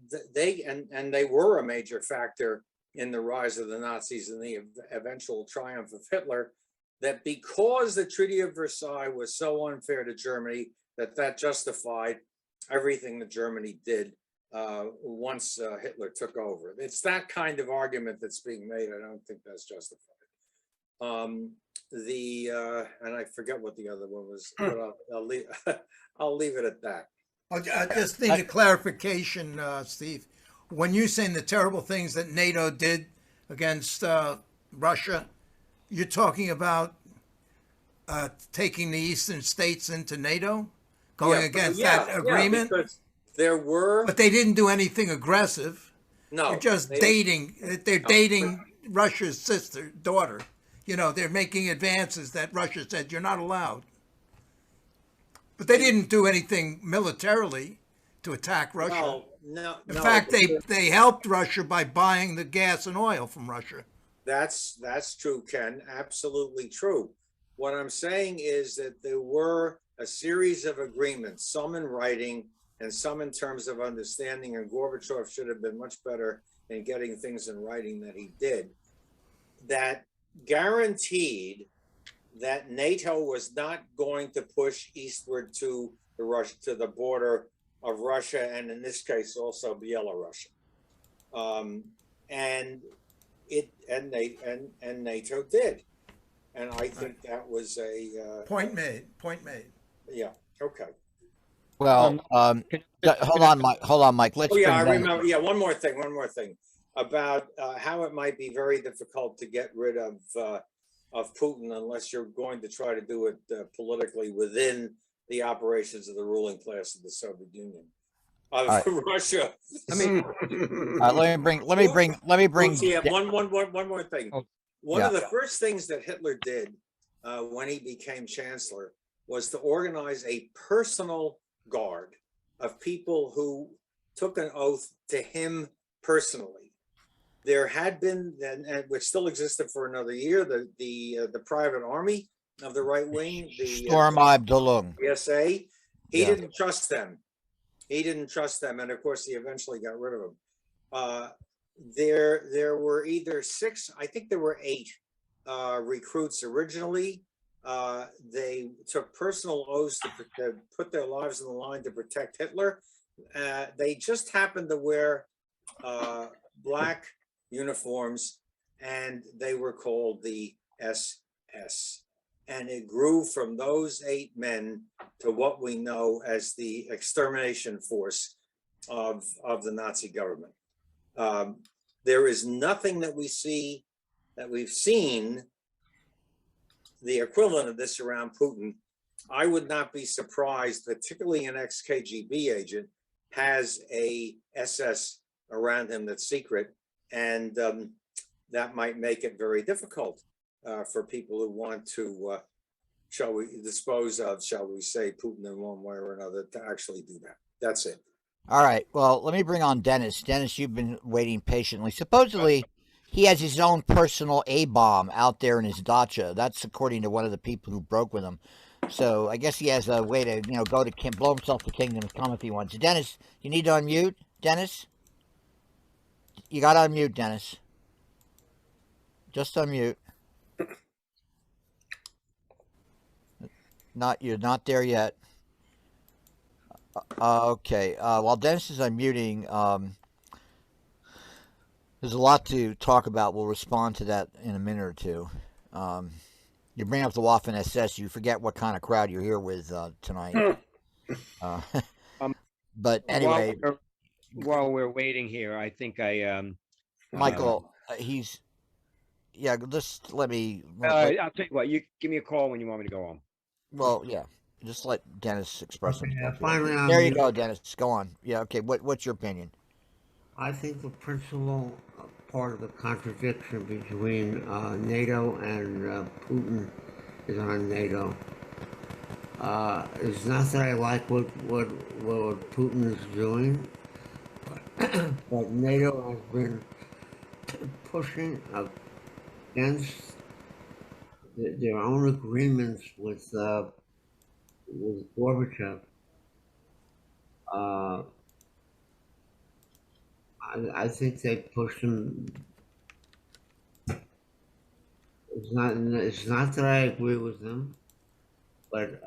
were a major factor in the rise of the Nazis and the eventual triumph of Hitler, that because the Treaty of Versailles was so unfair to Germany, that justified everything that Germany did once Hitler took over. It's that kind of argument that's being made. I don't think that's justified. And I forget what the other one was, but I'll leave it at that. I just need a clarification, Steve. When you're saying the terrible things that NATO did against Russia, you're talking about taking the eastern states into NATO, going against that agreement? Because there were, but they didn't do anything aggressive. No, they're just dating. They're dating Russia's daughter. They're making advances that Russia said you're not allowed. But they didn't do anything militarily to attack Russia. No. In fact, they helped Russia by buying the gas and oil from Russia. That's true, Ken. Absolutely true. What I'm saying is that there were a series of agreements, some in writing and some in terms of understanding, and Gorbachev should have been much better in getting things in writing than he did, that guaranteed that NATO was not going to push eastward to the border of Russia, and in this case also Belarus. And NATO did, and I think that was a point made. Yeah. Okay. Well, hold on, Mike. Let's. I remember. Yeah, one more thing about how it might be very difficult to get rid of Putin unless you're going to try to do it politically within the operations of the ruling class of the Soviet Union, Russia. I mean, let me bring. Yeah, one more thing. One of the first things that Hitler did when he became chancellor was to organize a personal guard of people who took an oath to him personally. There had been, and which still existed for another year, the private army of the right wing, the Sturmabteilung. PSA. He didn't trust them. And of course, he eventually got rid of them. There were either 6, I think there were 8 recruits originally. They took personal oaths to put their lives on the line to protect Hitler. They just happened to wear black uniforms, and they were called the SS. And it grew from those 8 men to what we know as the extermination force of the Nazi government. There is nothing that we've seen the equivalent of this around Putin. I would not be surprised, particularly an ex-KGB agent has a SS around him that's secret, and that might make it very difficult for people who want to, shall we say, Putin in one way or another, to actually do that. That's it. All right. Well, let me bring on Dennis. Dennis, you've been waiting patiently. Supposedly, he has his own personal A-bomb out there in his dacha. That's according to one of the people who broke with him. So I guess he has a way to, go to blow himself to kingdom and come if he wants. Dennis, you need to unmute. Dennis? You got to unmute, Dennis. Just unmute. You're not there yet. Okay. While Dennis is unmuting, there's a lot to talk about. We'll respond to that in a minute or two. You bring up the Waffen SS, you forget what kind of crowd you're here with tonight. But anyway, while we're waiting here, I think Michael, just let me. I'll tell you what. You give me a call when you want me to go on. Well, yeah. Just let Dennis express himself. Finally, there you go, Dennis. Go on. Yeah. Okay. What's your opinion? I think the principal part of the contradiction between NATO and Putin is on NATO. It's not that I like what Putin is doing, but NATO has been pushing against their own agreements with with Gorbachev. Uh, I think they pushed him. It's not that I agree with them, but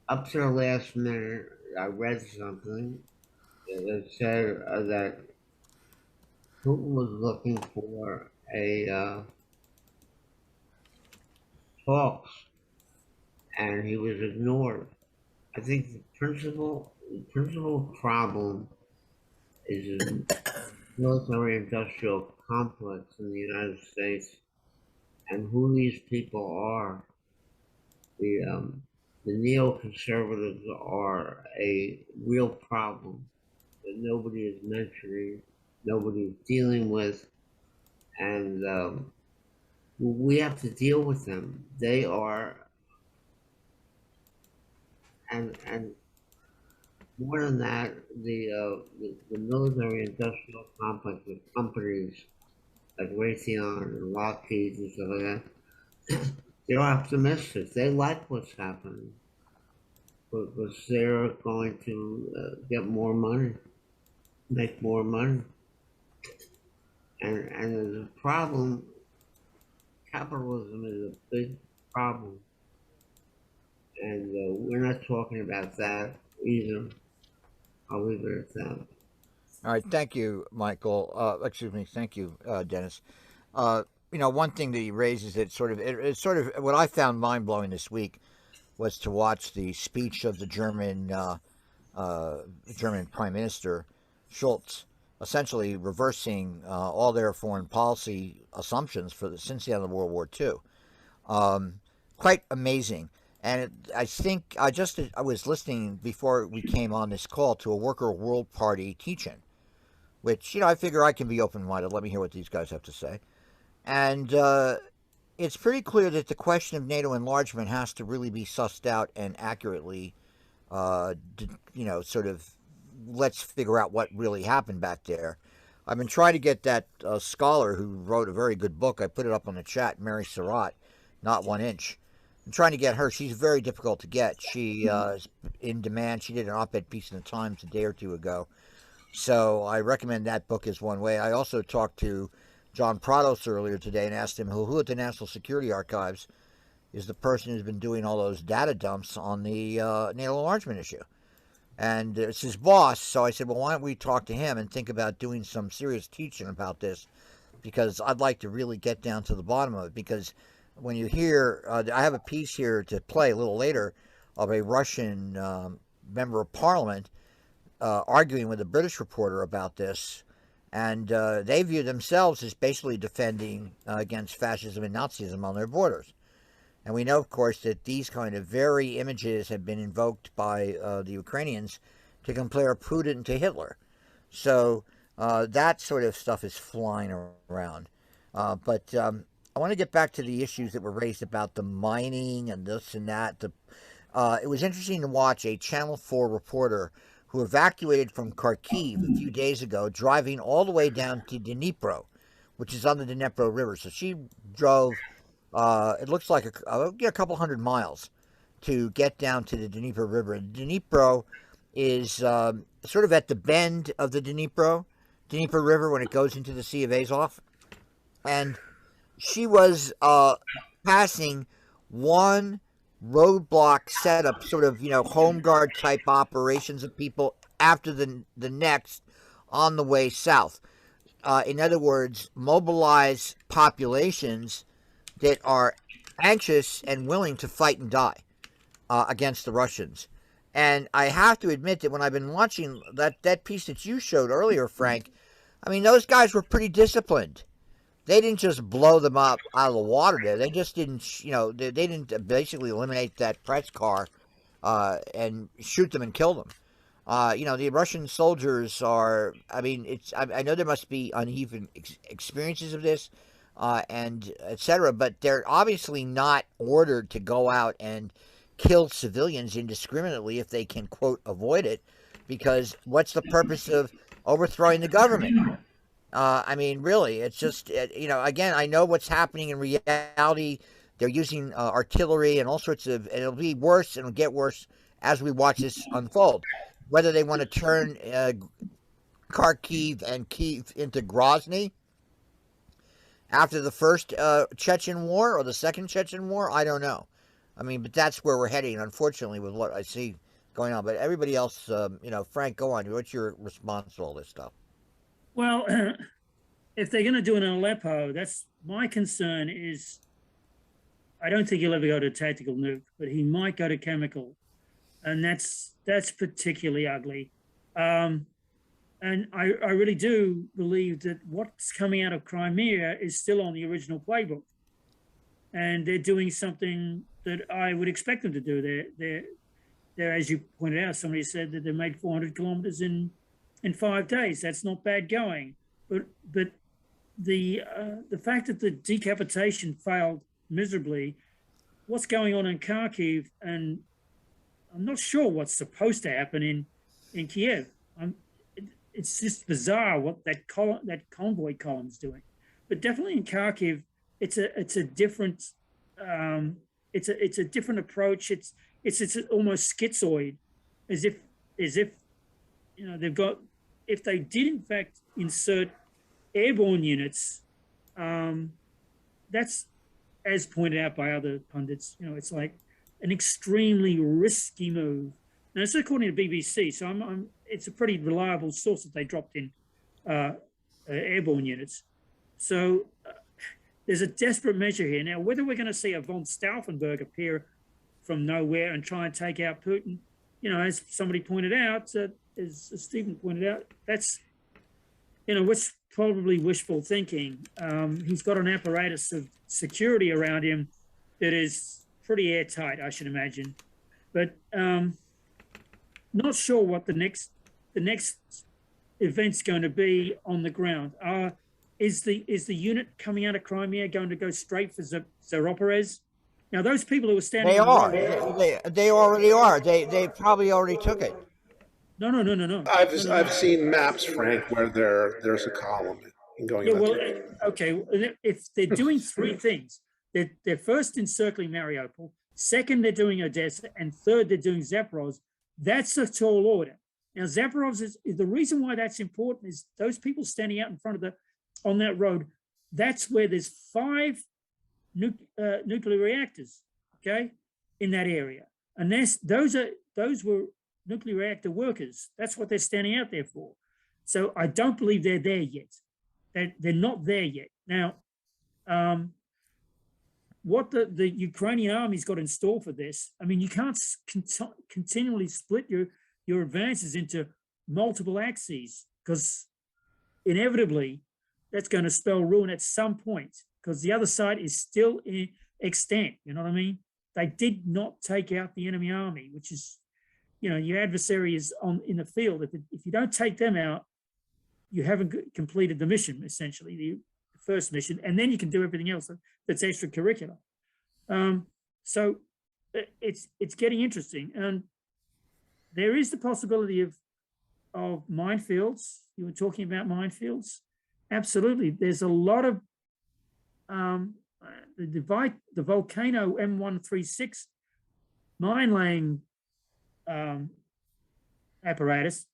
up to the last minute, I read something that said that Putin was looking for a talks, and he was ignored. I think the principal problem is the military-industrial complex in the United States, and who these people are. The neoconservatives are a real problem that nobody is mentioning, nobody is dealing with, and we have to deal with them. They are, and more than that, the military-industrial complex of companies like Raytheon and Lockheed and stuff like that, they're optimistic. They like what's happening because they're going to get more money, make more money. And there's a problem. Capitalism is a big problem. And we're not talking about that either. I'll leave it at that. All right, thank you, Michael. Excuse me, thank you, Dennis. One thing that he raises that it's sort of what I found mind blowing this week was to watch the speech of the German Prime Minister Schultz, essentially reversing all their foreign policy assumptions since the end of World War II. Quite amazing. And I think I was listening before we came on this call to a Worker World Party teach-in, which, I figure I can be open-minded. Let me hear what these guys have to say. And it's pretty clear that the question of NATO enlargement has to really be sussed out and accurately, sort of let's figure out what really happened back there. I've been trying to get that scholar who wrote a very good book. I put it up on the chat, Mary Surratt, Not 1 Inch. I'm trying to get her. She's very difficult to get. She is in demand. She did an op-ed piece in the Times a day or two ago. So I recommend that book as one way. I also talked to John Prados earlier today and asked him who at the National Security Archives is the person who's been doing all those data dumps on the NATO enlargement issue. And it's his boss. So I said, well, why don't we talk to him and think about doing some serious teaching about this? Because I'd like to really get down to the bottom of it. Because when you hear, I have a piece here to play a little later of a Russian member of parliament arguing with a British reporter about this. And they view themselves as basically defending against fascism and Nazism on their borders. And we know, of course, that these kind of very images have been invoked by the Ukrainians to compare Putin to Hitler. So that sort of stuff is flying around. But I want to get back to the issues that were raised about the mining and this and that. It was interesting to watch a Channel 4 reporter who evacuated from Kharkiv a few days ago, driving all the way down to Dnipro, which is on the Dnipro River. So she drove, it looks like a couple hundred miles to get down to the Dnipro River. And Dnipro is sort of at the bend of the Dnipro River when it goes into the Sea of Azov. And she was passing one roadblock setup, sort of, home guard type operations of people after the next on the way south. In other words, mobilize populations that are anxious and willing to fight and die against the Russians. And I have to admit that when I've been watching that piece that you showed earlier, Frank, I mean, those guys were pretty disciplined. They didn't just blow them up out of the water there. They just didn't, they didn't basically eliminate that press car and shoot them and kill them. The Russian soldiers are, I know there must be uneven experiences of this and etc., but they're obviously not ordered to go out and kill civilians indiscriminately if they can, quote, avoid it, because what's the purpose of overthrowing the government? Really, it's just, again, I know what's happening in reality. They're using artillery and all sorts of, and it'll be worse and it'll get worse as we watch this unfold. Whether they want to turn Kharkiv and Kyiv into Grozny after the first Chechen war or the second Chechen war, I don't know. I mean, but that's where we're heading, unfortunately, with what I see going on. But everybody else, Frank, go on. What's your response to all this stuff? Well, if they're going to do it in Aleppo, that's my concern is I don't think he'll ever go to tactical nuke, but he might go to chemical. And that's particularly ugly. And I really do believe that what's coming out of Crimea is still on the original playbook. And they're doing something that I would expect them to do. They're, as you pointed out, somebody said that they made 400 kilometers in 5 days. That's not bad going. But the fact that the decapitation failed miserably, what's going on in Kharkiv, and I'm not sure what's supposed to happen in Kiev. It's just bizarre what that convoy column's doing. But definitely in Kharkiv, it's a different it's a different approach. It's almost schizoid, as if they've got, if they did in fact insert airborne units, that's, as pointed out by other pundits, it's like an extremely risky move. Now, it's according to BBC, so it's a pretty reliable source that they dropped in airborne units. So there's a desperate measure here. Now, whether we're going to see a von Stauffenberg appear from nowhere and try and take out Putin, as somebody pointed out, as Stephen pointed out, that's, what's probably wishful thinking. He's got an apparatus of security around him that is pretty airtight, I should imagine. But not sure what the next event's going to be on the ground. Is the unit coming out of Crimea going to go straight for Stavropoulos? Now, those people who were standing, they already are. They probably already took it. No. I've seen maps, Frank, where there's a column going. Yeah, well, okay. If they're doing three things, they're first encircling Mariupol, second they're doing Odessa, and third they're doing Zaporozhye. That's a tall order. Now, Zaporozhye is the reason why that's important is those people standing out in front of on that road. That's where there's 5 nuclear reactors, okay, in that area, and those were nuclear reactor workers. That's what they're standing out there for. So I don't believe they're there yet. They're not there yet. Now, what the Ukrainian army's got in store for this, I mean, you can't continually split your advances into multiple axes, because inevitably that's going to spell ruin at some point, because the other side is still extant. You know what I mean? They did not take out the enemy army, which is, your adversary is in the field. If you don't take them out, you haven't completed the mission, essentially, the first mission, and then you can do everything else that's extracurricular. So it's getting interesting, and there is the possibility of minefields. You were talking about minefields. Absolutely, there's a lot of the Volcano M136 mine laying apparatus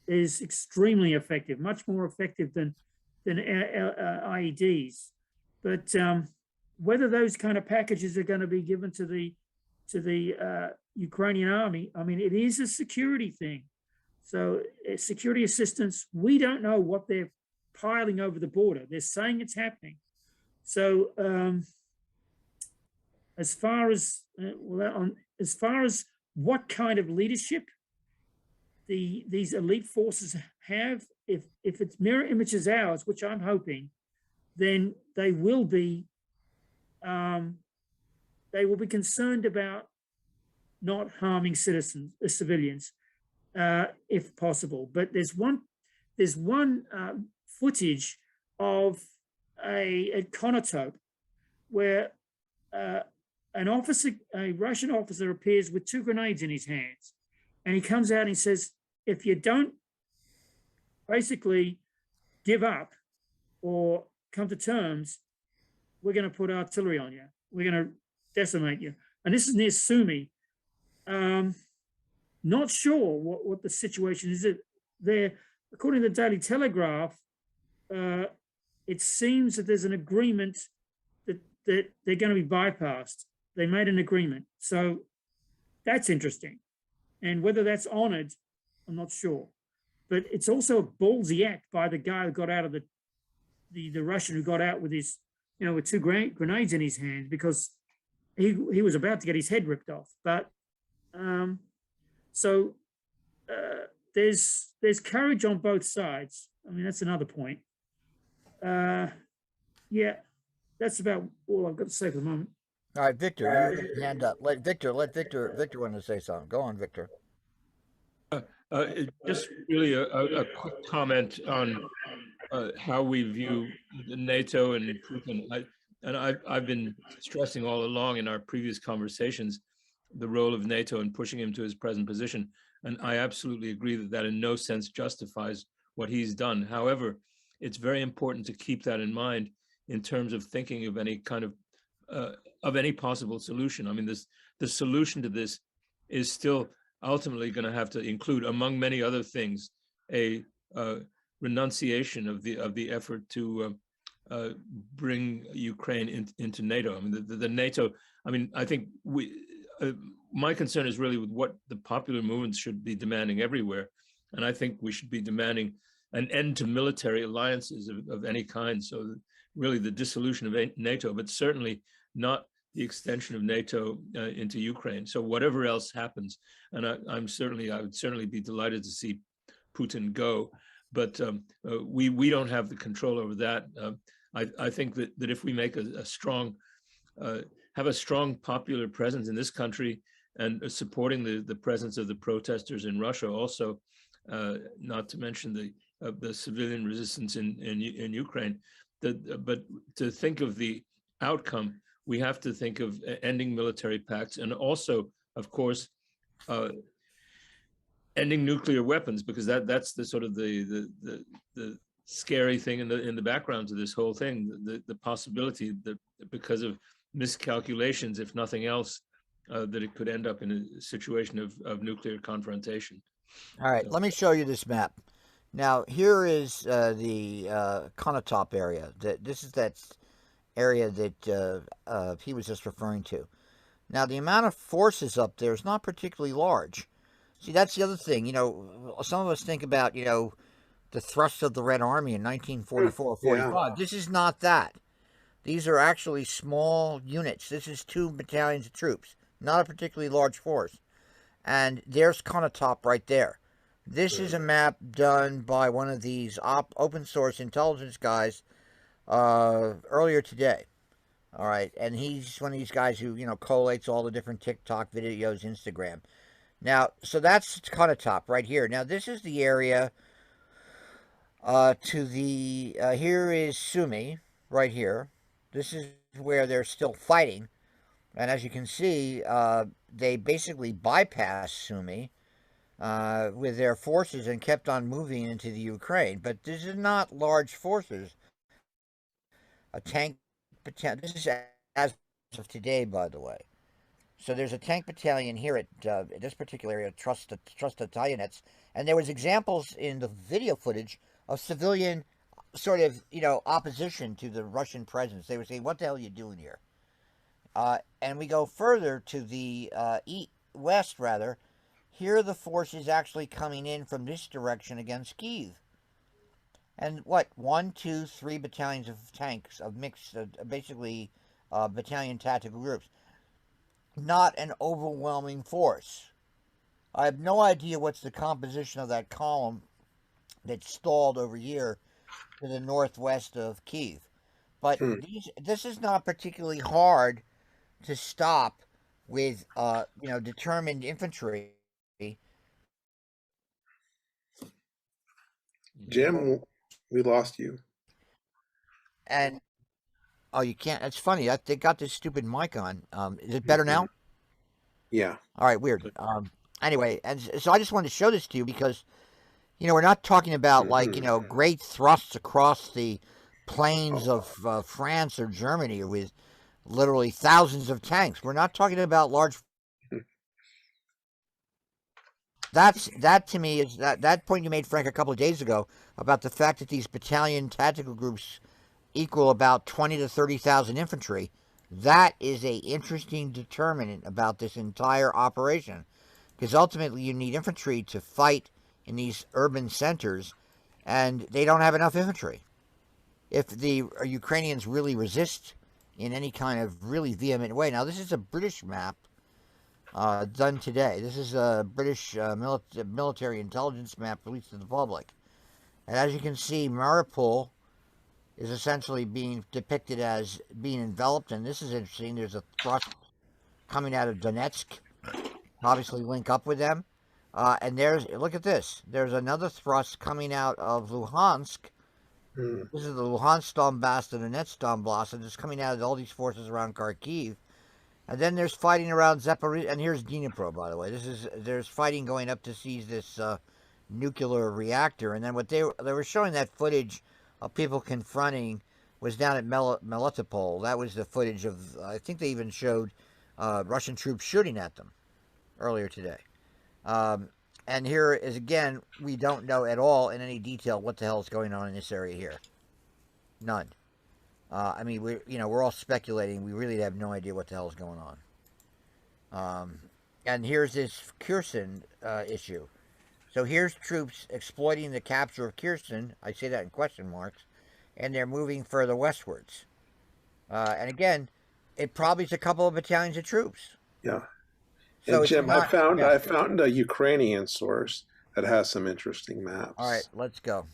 is extremely effective, much more effective than IEDs. But whether those kind of packages are going to be given to the Ukrainian army, I mean, it is a security thing. So security assistance, we don't know what they're piling over the border. They're saying it's happening. So as far as what kind of leadership these elite forces have, if it's mirror images ours, which I'm hoping, then they will be concerned about not harming civilians, if possible. But there's one footage of a Konotope where a Russian officer appears with 2 grenades in his hands, and he comes out and he says, if you don't basically give up or come to terms, we're going to put artillery on you. We're going to decimate you. And this is near Sumy. Not sure what the situation is. There, according to the Daily Telegraph, it seems that there's an agreement that they're going to be bypassed. They made an agreement. So that's interesting. And whether that's honored, I'm not sure. But it's also a ballsy act by the guy who got out of the Russian who got out with his, with two grenades in his hand, because he was about to get his head ripped off. But there's courage on both sides. I mean, that's another point. Yeah, that's about all I've got to say for the moment. All right, Victor, you have your hand up. Let Victor want to say something. Go on, Victor. Just really a quick comment on how we view NATO and Putin. I've been stressing all along in our previous conversations the role of NATO in pushing him to his present position. And I absolutely agree that in no sense justifies what he's done. However, it's very important to keep that in mind in terms of thinking of any kind of any possible solution. I mean, the solution to this is still ultimately going to have to include, among many other things, a renunciation of the effort to bring Ukraine into NATO. I mean, the NATO. I mean, I think my concern is really with what the popular movements should be demanding everywhere, and I think we should be demanding an end to military alliances of any kind. So, really, the dissolution of NATO, but certainly not the extension of NATO into Ukraine. So whatever else happens, and I would certainly be delighted to see Putin go, but we don't have the control over that. I think that if we make have a strong popular presence in this country and supporting the presence of the protesters in Russia, also, not to mention the civilian resistance in Ukraine, but to think of the outcome, we have to think of ending military pacts and also, of course, ending nuclear weapons, because that's the sort of the scary thing in the background to this whole thing, the possibility that because of miscalculations, if nothing else, that it could end up in a situation of nuclear confrontation. All right, let me show you this map. Now, here is the Konotop area. This is that area that he was just referring to. Now, the amount of forces up there is not particularly large. See, that's the other thing. Some of us think about, the thrust of the Red Army in 1944 45. Yeah. This is not that. These are actually small units. This is 2 battalions of troops, not a particularly large force. And there's Konotop right there. This is a map done by one of these open source intelligence guys earlier today. All right, and he's one of these guys who collates all the different TikTok videos, Instagram. Now, so that's Konotop right here. Now, this is the area to the here is Sumy right here. This is where they're still fighting, and as you can see, they basically bypassed Sumy with their forces and kept on moving into the Ukraine. But this is not large forces. A tank battalion. This is as of today, by the way. So there's a tank battalion here at this particular area, Trust Italianettes, and there was examples in the video footage of civilian sort of opposition to the Russian presence. They were saying, "What the hell are you doing here?" And we go further to the west, rather. Here are the forces actually coming in from this direction against Kyiv. And what, 1, 2, 3 battalions of tanks, of mixed, basically battalion tactical groups. Not an overwhelming force. I have no idea what's the composition of that column that stalled over here to the northwest of Kyiv. But this is not particularly hard to stop with, determined infantry. Jim, we lost you. And you can't. It's funny. They got this stupid mic on. Is it better now? Yeah. All right. Weird. Anyway, and so I just wanted to show this to you because, we're not talking about great thrusts across the plains of France or Germany with literally thousands of tanks. We're not talking about large. That to me is that point you made, Frank, a couple of days ago about the fact that these battalion tactical groups equal about 20 to 30,000 infantry. That is a interesting determinant about this entire operation, because ultimately you need infantry to fight in these urban centers, and they don't have enough infantry. If the Ukrainians really resist in any kind of really vehement way. Now, this is a British map done today. This is a British military intelligence map released to the public. And as you can see, Mariupol is essentially being depicted as being enveloped, and this is interesting. There's a thrust coming out of Donetsk, obviously link up with them. And look at this. There's another thrust coming out of Luhansk. This is the Luhansk Donbass and the Donetsk Donbass, and it's coming out of all these forces around Kharkiv. And then there's fighting around Zaporizhzhia, and here's Dnipro, by the way. There's fighting going up to seize this nuclear reactor. And then what they were showing, that footage of people confronting, was down at Melitopol. That was the footage of, I think they even showed Russian troops shooting at them earlier today. And here is, again, we don't know at all in any detail what the hell is going on in this area here. None. I mean, we're all speculating. We really have no idea what the hell is going on. And here's this Kherson issue. So here's troops exploiting the capture of Kherson. I say that in question marks. And they're moving further westwards. And again, it probably is a couple of battalions of troops. Yeah. So and Jim, I found a Ukrainian source that has some interesting maps. All right, let's go.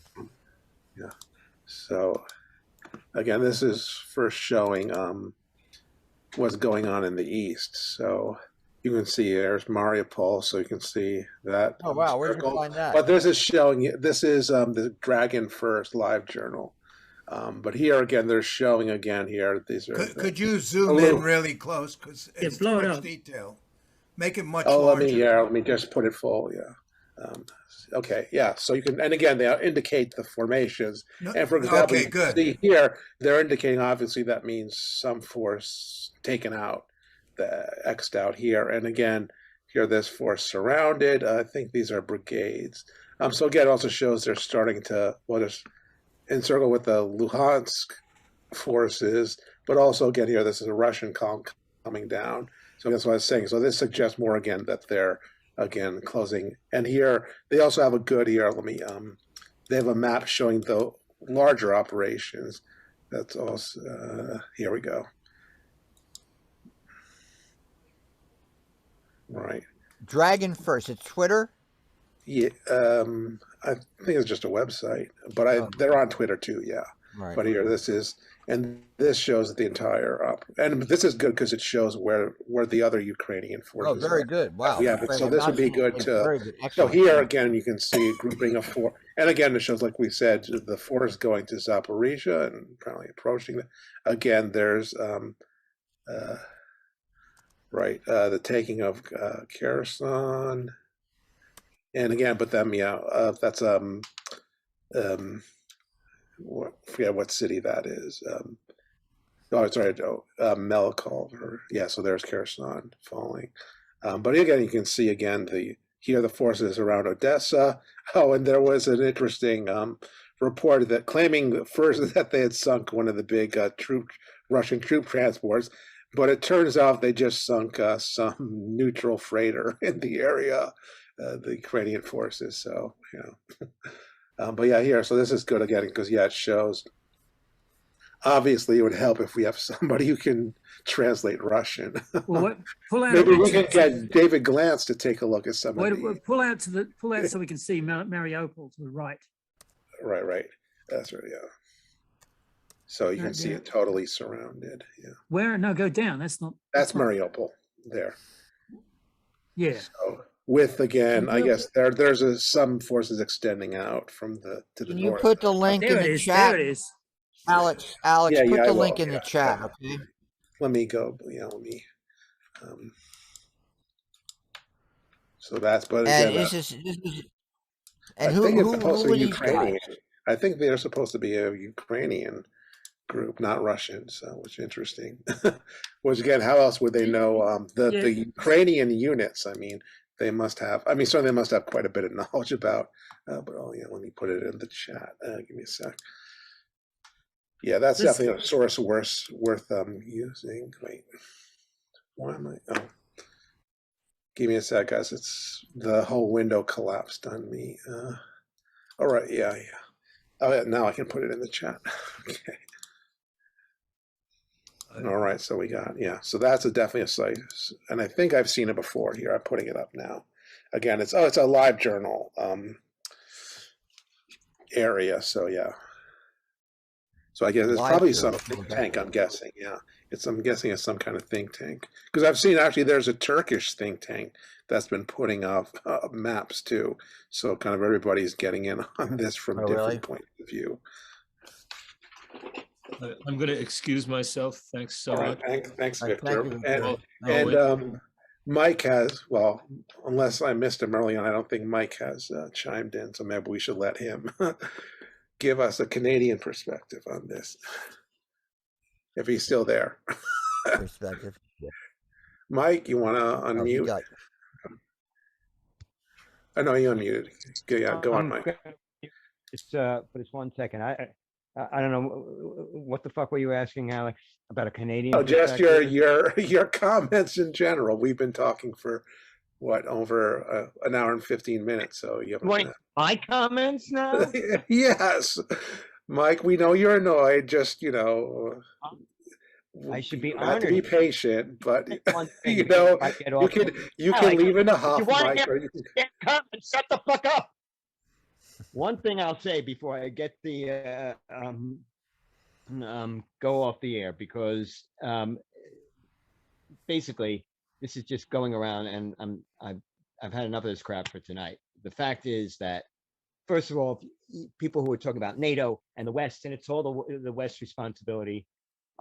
Yeah. So, again, this is first showing what's going on in the east. So you can see there's Mariupol, so you can see that. Oh wow, where'd you find that? But this is showing. This is the Dragon First live journal. But here again, they're showing again here. These are. Could you zoom in really close, because it's too much detail. Make it much larger. Let me just put it full. Yeah. Okay. Yeah. So you can, and again, they indicate the formations. And for example, okay, good. See here, they're indicating obviously that means some force taken out, the X'd out here. And again, here this force surrounded. I think these are brigades. So again, it also shows they're starting to just encircle with the Luhansk forces, but also again here, this is a Russian column coming down. So that's what I was saying. So this suggests more again that they're again closing. And here they also have a good here. They have a map showing the larger operations. That's also here we go. Right. Dragon First. It's Twitter. Yeah. I think it's just a website, but they're on Twitter too. Yeah. Right. But here, this shows the entire and this is good because it shows where the other Ukrainian forces. Oh, very are. good! Wow. Yeah, so this would be good to. Very good. So here again, you can see grouping of four, and again, it shows, like we said, the force going to Zaporizhzhia and apparently approaching. Again, there's the taking of Kherson, and again, but then that's forget what city that is. Melkov. So there's Kherson falling. But again, you can see again the forces around Odessa. Oh, and there was an interesting report that claiming first that they had sunk one of the big Russian troop transports, but it turns out they just sunk some neutral freighter in the area, the Ukrainian forces. So but yeah, here. So this is good again because it shows. Obviously, it would help if we have somebody who can translate Russian. Well, maybe we can get David Glantz to take a look at some of these. Pull out so we can see Mariupol to the right. Right. That's right. Yeah. So you can see it totally surrounded. Yeah. Where? No, go down. That's Mariupol there. Yeah. So, with again, I guess there's some forces extending out to the north. Can you put the link in the chat? There it is. Alex, put the link in the chat, okay? Let me go. Let me. So that's, but again, and who are these Ukrainian. guys? I think they're supposed to be a Ukrainian group, not Russians, which is interesting. Which again, how else would they know the Ukrainian units? I mean, they must have. I mean, certainly they must have quite a bit of knowledge about. But oh yeah, let me put it in the chat. Give me a sec. Yeah, that's definitely a source worth using. Wait, why am I? Oh, give me a sec, guys. It's the whole window collapsed on me. All right, yeah. Oh yeah, now I can put it in the chat. Okay. All right, so we got, so that's definitely a site, and I think I've seen it before. Here, I'm putting it up now. Again, it's a live journal area, so yeah. So I guess it's probably some think tank. I'm guessing, I'm guessing it's some kind of think tank, because I've seen actually there's a Turkish think tank that's been putting up maps too. So kind of everybody's getting in on this from different points of view. I'm going to excuse myself. Thanks so much. Thanks, Victor. And Mike has, well, unless I missed him early on, I don't think Mike has chimed in. So maybe we should let him give us a Canadian perspective on this, if he's still there. Perspective. Mike, you want to unmute? I know you unmuted. Go on, Mike. But it's 1 second. I don't know what the fuck were you asking, Alex, about a Canadian? Oh, just your comments in general. We've been talking for what, over an hour and 15 minutes. So you haven't. My comments now? Yes, Mike. We know you're annoyed. Just I should be you honored. have to be patient, but you can leave in a huff, Mike. Or you can... Shut the fuck up. One thing I'll say before I get the go off the air, because basically this is just going around, and I've had enough of this crap for tonight. The fact is that, first of all, people who are talking about NATO and the West, and it's all the West's responsibility.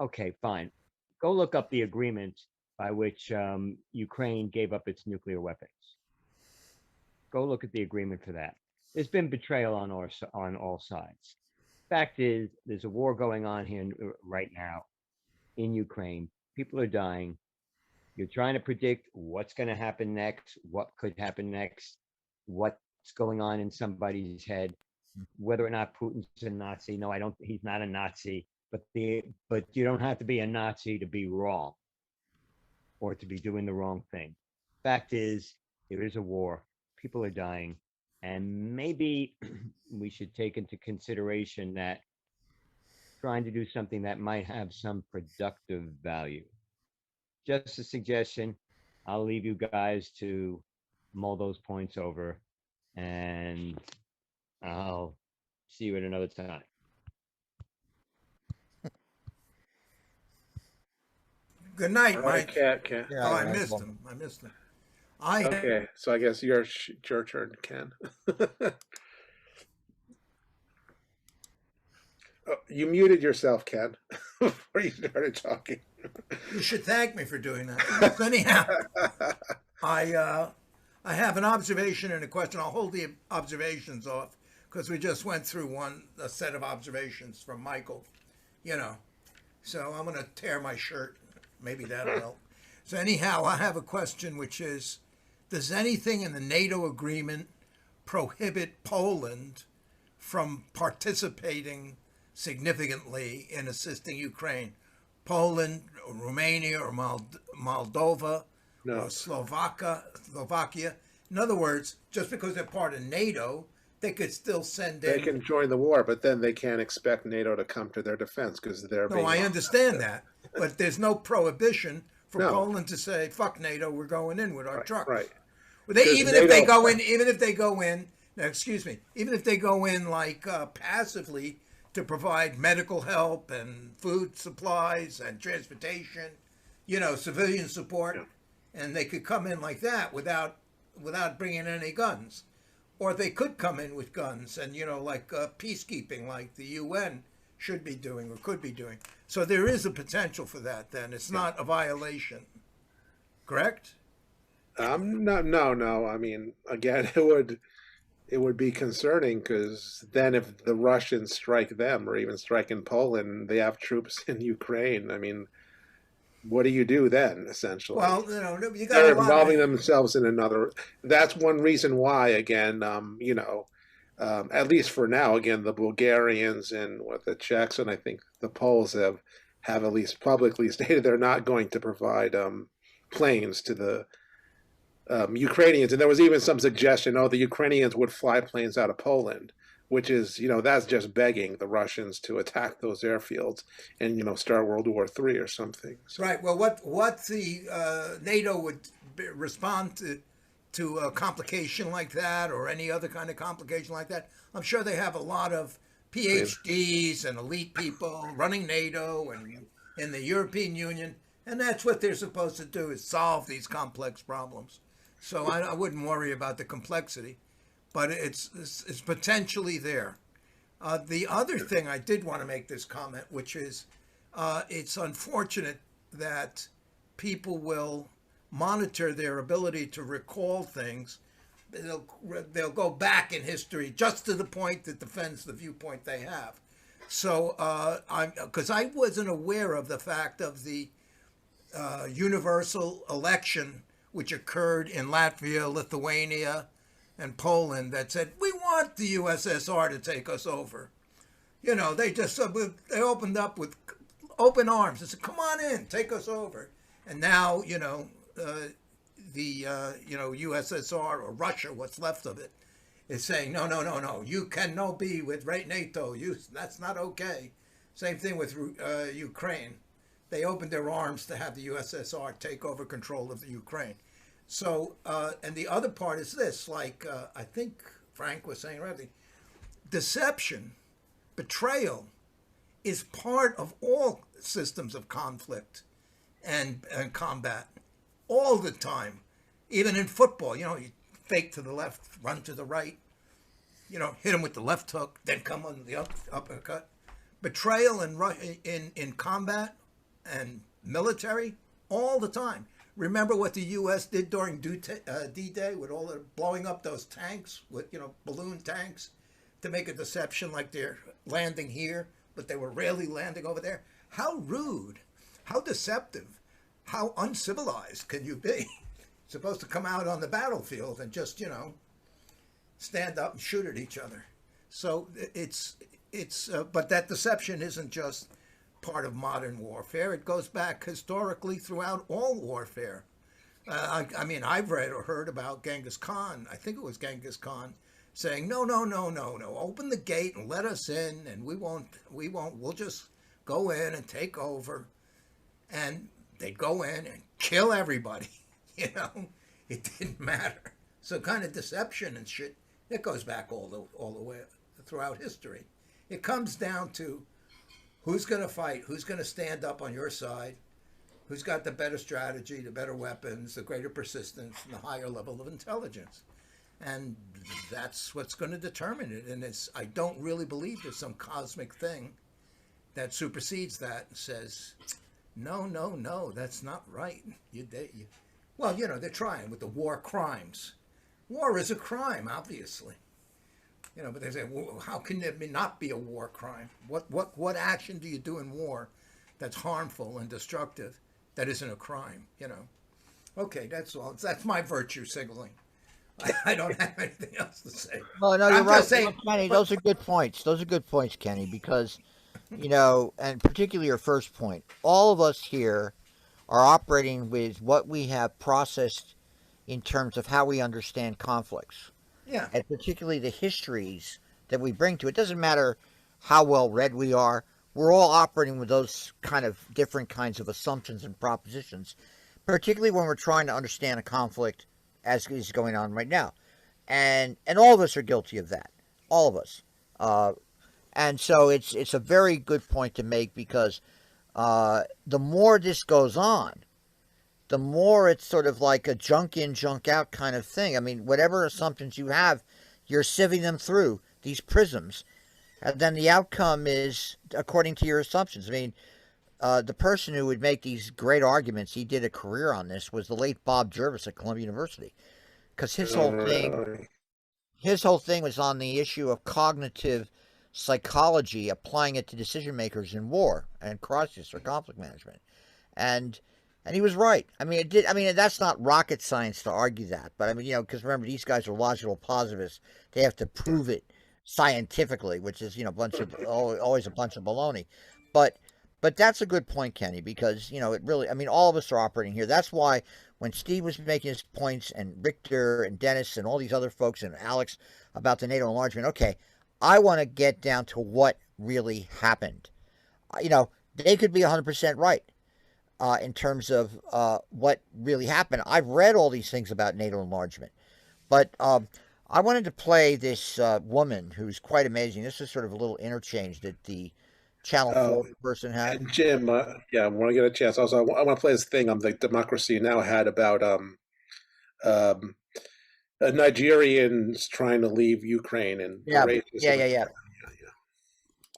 Okay, fine. Go look up the agreement by which Ukraine gave up its nuclear weapons. Go look at the agreement for that. There's been betrayal on all sides. Fact is, there's a war going on here right now in Ukraine. People are dying. You're trying to predict what's going to happen next, what could happen next, what's going on in somebody's head, whether or not Putin's a Nazi. No, I don't. He's not a Nazi. But you don't have to be a Nazi to be wrong or to be doing the wrong thing. Fact is, there is a war. People are dying. And maybe we should take into consideration that trying to do something that might have some productive value. Just a suggestion. I'll leave you guys to mull those points over, and I'll see you at another time. Good night, Mike. Okay. Oh, I missed him. Okay, so I guess your turn, Ken. Oh, you muted yourself, Ken, before you started talking. You should thank me for doing that. So anyhow, I have an observation and a question. I'll hold the observations off because we just went through a set of observations from Michael, So I'm going to tear my shirt. Maybe that'll help. So anyhow, I have a question, which is, does anything in the NATO agreement prohibit Poland from participating significantly in assisting Ukraine? Poland, or Romania, or Moldova, or Slovakia. In other words, just because they're part of NATO, they could still send in... They can join the war, but then they can't expect NATO to come to their defense because they're being... No, I understand that. But there's no prohibition for Poland to say, fuck NATO, we're going in with our trucks. Right. Well, even if they go in like passively to provide medical help and food supplies and transportation, civilian support, and they could come in like that without bringing any guns. Or they could come in with guns and, like peacekeeping like the UN should be doing or could be doing. So there is a potential for that then. It's not a violation. Correct? No. I mean, again, it would it would be concerning because then if the Russians strike them or even strike in Poland, they have troops in Ukraine. I mean, what do you do then, essentially? Well, you got They're a lot. involving themselves in another. That's one reason why, again, at least for now, again, the Bulgarians and what the Czechs and I think the Poles have at least publicly stated they're not going to provide planes to the Ukrainians. And there was even some suggestion, the Ukrainians would fly planes out of Poland, which is, that's just begging the Russians to attack those airfields and, start World War III or something. So. Right. Well, what the NATO would respond to a complication like that or any other kind of complication like that, I'm sure they have a lot of PhDs and elite people running NATO and in the European Union, and that's what they're supposed to do, is solve these complex problems. So I wouldn't worry about the complexity, but it's potentially there. The other thing I did want to make this comment, which is it's unfortunate that people will monitor their ability to recall things. They'll go back in history just to the point that defends the viewpoint they have. So because I wasn't aware of the fact of the universal election which occurred in Latvia, Lithuania, and Poland that said, we want the USSR to take us over. They just they opened up with open arms and said, come on in, take us over. And now, the USSR or Russia, what's left of it, is saying, no, you cannot be with NATO. That's not okay. Same thing with Ukraine. They opened their arms to have the USSR take over control of the Ukraine. So, and the other part is this, like I think Frank was saying already, deception, betrayal is part of all systems of conflict and combat all the time. Even in football, you fake to the left, run to the right, hit them with the left hook, then come on the uppercut. Betrayal in combat and military all the time. Remember what the U.S. did during D-Day with all the blowing up those tanks with, balloon tanks to make a deception like they're landing here, but they were really landing over there. How rude, how deceptive, how uncivilized can you be? Supposed to come out on the battlefield and just, stand up and shoot at each other. So but that deception isn't just part of modern warfare. It goes back historically throughout all warfare. I mean, I've read or heard about Genghis Khan. I think it was Genghis Khan saying, no, open the gate and let us in, and we'll just go in and take over. And they'd go in and kill everybody. It didn't matter. So kind of deception and shit, it goes back all the way throughout history. It comes down to who's going to fight, who's going to stand up on your side, who's got the better strategy, the better weapons, the greater persistence, and the higher level of intelligence. And that's what's going to determine it. And I don't really believe there's some cosmic thing that supersedes that and says, no, that's not right. Well, they're trying with the war crimes. War is a crime, obviously. But they say, well, how can there not be a war crime? What action do you do in war that's harmful and destructive that isn't a crime? Okay, that's all. That's my virtue signaling. I don't have anything else to say. Well, no, you're right, Kenny. Those are good points. Those are good points, Kenny, because, and particularly your first point, all of us here are operating with what we have processed in terms of how we understand conflicts. Yeah. And particularly the histories that we bring to it. It doesn't matter how well read we are. We're all operating with those kind of different kinds of assumptions and propositions, particularly when we're trying to understand a conflict as is going on right now. And all of us are guilty of that. All of us. And so it's a very good point to make, because the more this goes on, the more it's sort of like a junk in, junk out kind of thing. I mean, whatever assumptions you have, you're sieving them through these prisms. And then the outcome is according to your assumptions. I mean, the person who would make these great arguments, he did a career on this, was the late Bob Jervis at Columbia University. Because his whole thing his whole thing was on the issue of cognitive psychology, applying it to decision makers in war and crisis or conflict management, and he was right. I mean, it did. I mean, that's not rocket science to argue that, but I mean, because remember, these guys are logical positivists. They have to prove it scientifically, which is always a bunch of baloney. But that's a good point, Kenny, because it really. I mean, all of us are operating here. That's why when Steve was making his points, and Richter and Dennis and all these other folks and Alex about the NATO enlargement. Okay, I want to get down to what really happened. They could be 100% right in terms of what really happened. I've read all these things about NATO enlargement, but I wanted to play this woman who's quite amazing. This is sort of a little interchange that the Channel 4 person had. And Jim, yeah, I want to get a chance. Also, I want to play this thing on the Democracy Now! Had about Nigerians trying to leave Ukraine and yeah.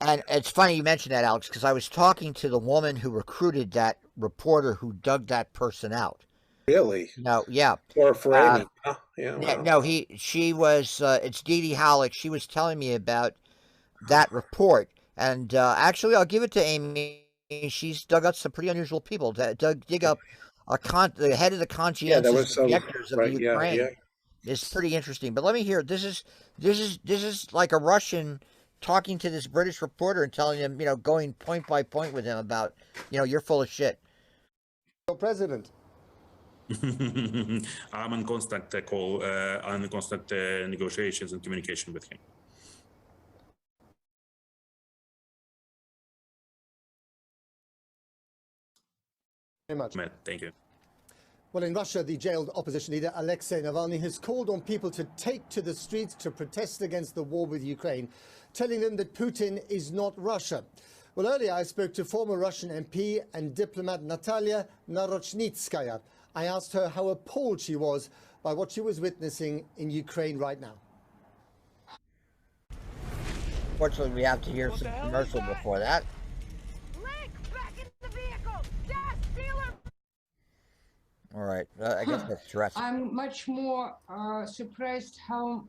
And it's funny you mentioned that, Alex, because I was talking to the woman who recruited that reporter who dug that person out. Really? No, yeah. For Amy. Yeah. Wow. No, she was. It's Dee Dee Halleck. She was telling me about that report, and actually, I'll give it to Amy. She's dug up some pretty unusual people. Dig up the head of the conscientious objectors of the Ukraine. Yeah. It's pretty interesting. But let me hear. This is like a Russian talking to this British reporter and telling him, going point by point with him about, you're full of shit. President. I'm in constant call, and constant negotiations and communication with him. Very much. Thank you. Well, in Russia, the jailed opposition leader Alexei Navalny has called on people to take to the streets to protest against the war with Ukraine, telling them that Putin is not Russia. Well, earlier I spoke to former Russian MP and diplomat Natalia Narochnitskaya. I asked her how appalled she was by what she was witnessing in Ukraine right now. Fortunately, we have to hear some commercial before that. All right, I guess that's stressful. I'm much more surprised how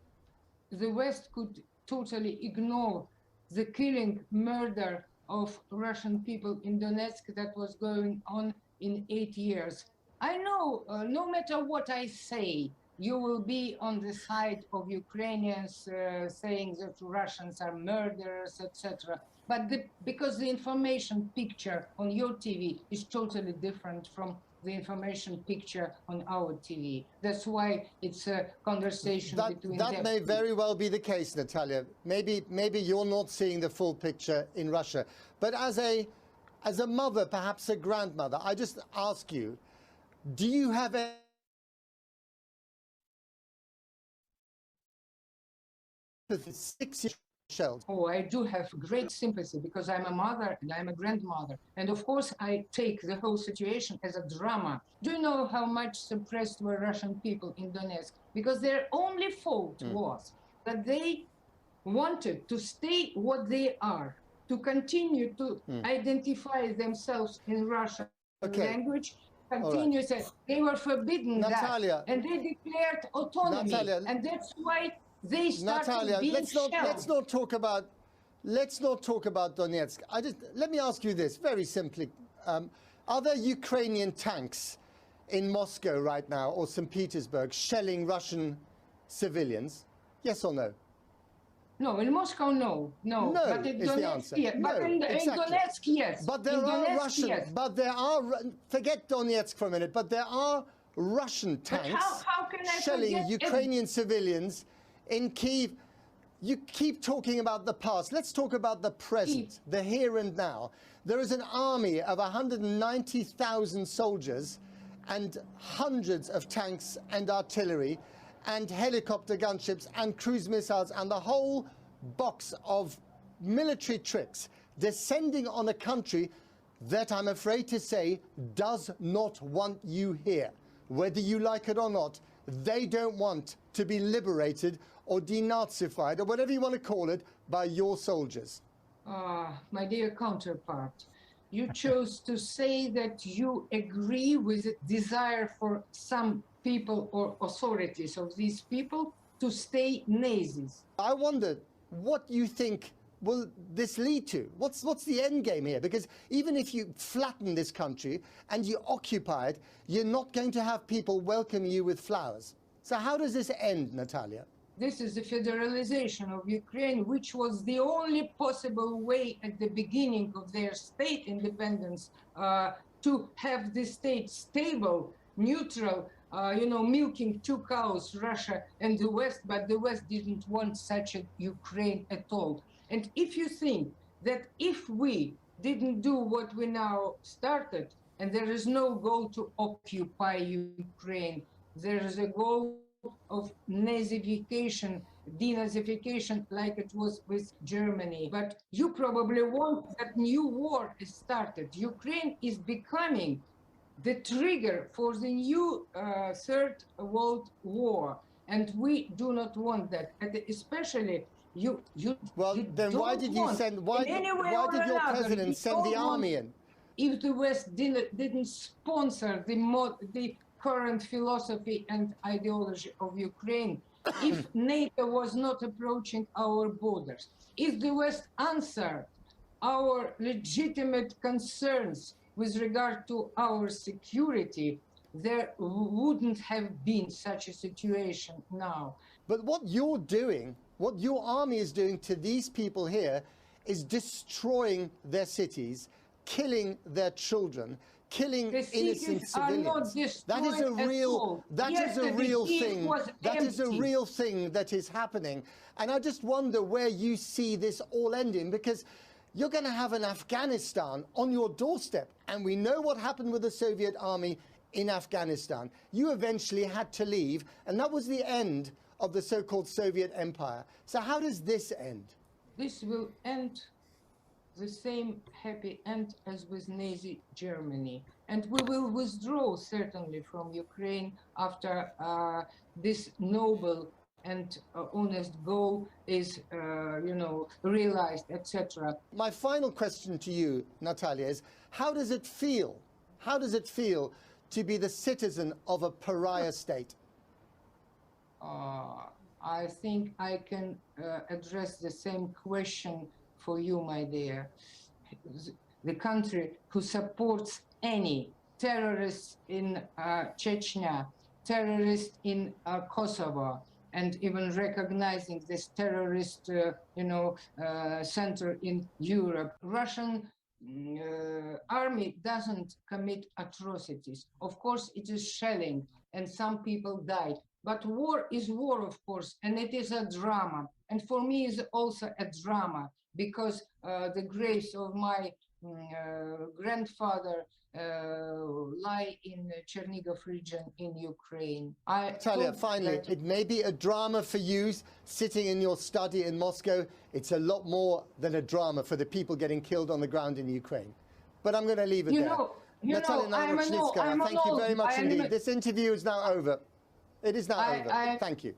the West could totally ignore the killing, murder of Russian people in Donetsk that was going on in 8 years. I know no matter what I say, you will be on the side of Ukrainians saying that Russians are murderers, etc. But because the information picture on your TV is totally different from the information picture on our TV. That's why it's a conversation between them. That may very well be the case, Natalia. Maybe you're not seeing the full picture in Russia. But as a mother, perhaps a grandmother, I just ask you, do you have a shells? Oh, I do have great sympathy because I'm a mother and I'm a grandmother. And of course, I take the whole situation as a drama. Do you know how much suppressed were Russian people in Donetsk? Because their only fault was that they wanted to stay what they are, to continue to identify themselves in Russian language, continue to, they were forbidden that. And they declared autonomy. And that's why they started being let's not talk about Donetsk. Let me ask you this very simply: are there Ukrainian tanks in Moscow right now or St. Petersburg shelling Russian civilians? Yes or no? No, in Moscow, no. But in Donetsk, yes. But in Donetsk, yes. But there are Russian. Yes. But there are. Forget Donetsk for a minute. But there are Russian tanks shelling Ukrainian civilians in Kyiv. You keep talking about the past. Let's talk about the present, the here and now. There is an army of 190,000 soldiers and hundreds of tanks and artillery and helicopter gunships and cruise missiles and the whole box of military tricks descending on a country that, I'm afraid to say, does not want you here. Whether you like it or not, they don't want to be liberated or denazified, or whatever you want to call it, by your soldiers. My dear counterpart, you chose to say that you agree with the desire for some people or authorities of these people to stay Nazis. I wonder what you think will this lead to? What's the end game here? Because even if you flatten this country and you occupy it, you're not going to have people welcome you with flowers. So how does this end, Natalia? This is the federalization of Ukraine, which was the only possible way at the beginning of their state independence to have the state stable, neutral, milking two cows, Russia and the West, but the West didn't want such a Ukraine at all. And if you think that if we didn't do what we now started, and there is no goal to occupy Ukraine, there is a goal of Nazification, denazification, like it was with Germany. But you probably want that new war is started. Ukraine is becoming the trigger for the new Third World War, and we do not want that. And especially you then why did you send? Why did your president send the army in? If the West didn't sponsor the current philosophy and ideology of Ukraine, if NATO was not approaching our borders, if the West answered our legitimate concerns with regard to our security, there wouldn't have been such a situation now. But what you're doing, what your army is doing to these people here, is destroying their cities, killing their children, killing innocent civilians. That is a real thing. That is a real thing that is happening. And I just wonder where you see this all ending, because you're going to have an Afghanistan on your doorstep. And we know what happened with the Soviet army in Afghanistan. You eventually had to leave, and that was the end of the so-called Soviet empire. So how does this end? This will end the same happy end as with Nazi Germany. And we will withdraw certainly from Ukraine after this noble and honest goal is, realized, etc. My final question to you, Natalia, is how does it feel? How does it feel to be the citizen of a pariah state? I think I can address the same question for you, my dear. The country who supports any terrorists in Chechnya, terrorists in Kosovo, and even recognizing this terrorist, center in Europe. Russian army doesn't commit atrocities. Of course, it is shelling, and some people died. But war is war, of course, and it is a drama. And for me, it's also a drama, because the graves of my grandfather lie in the Chernigov region in Ukraine. Natalia, finally, it may be a drama for you sitting in your study in Moscow. It's a lot more than a drama for the people getting killed on the ground in Ukraine. But I'm going to leave it there. Natalia Navarochnitskaya, thank you very much indeed. This interview is now over. It is now over. Thank you.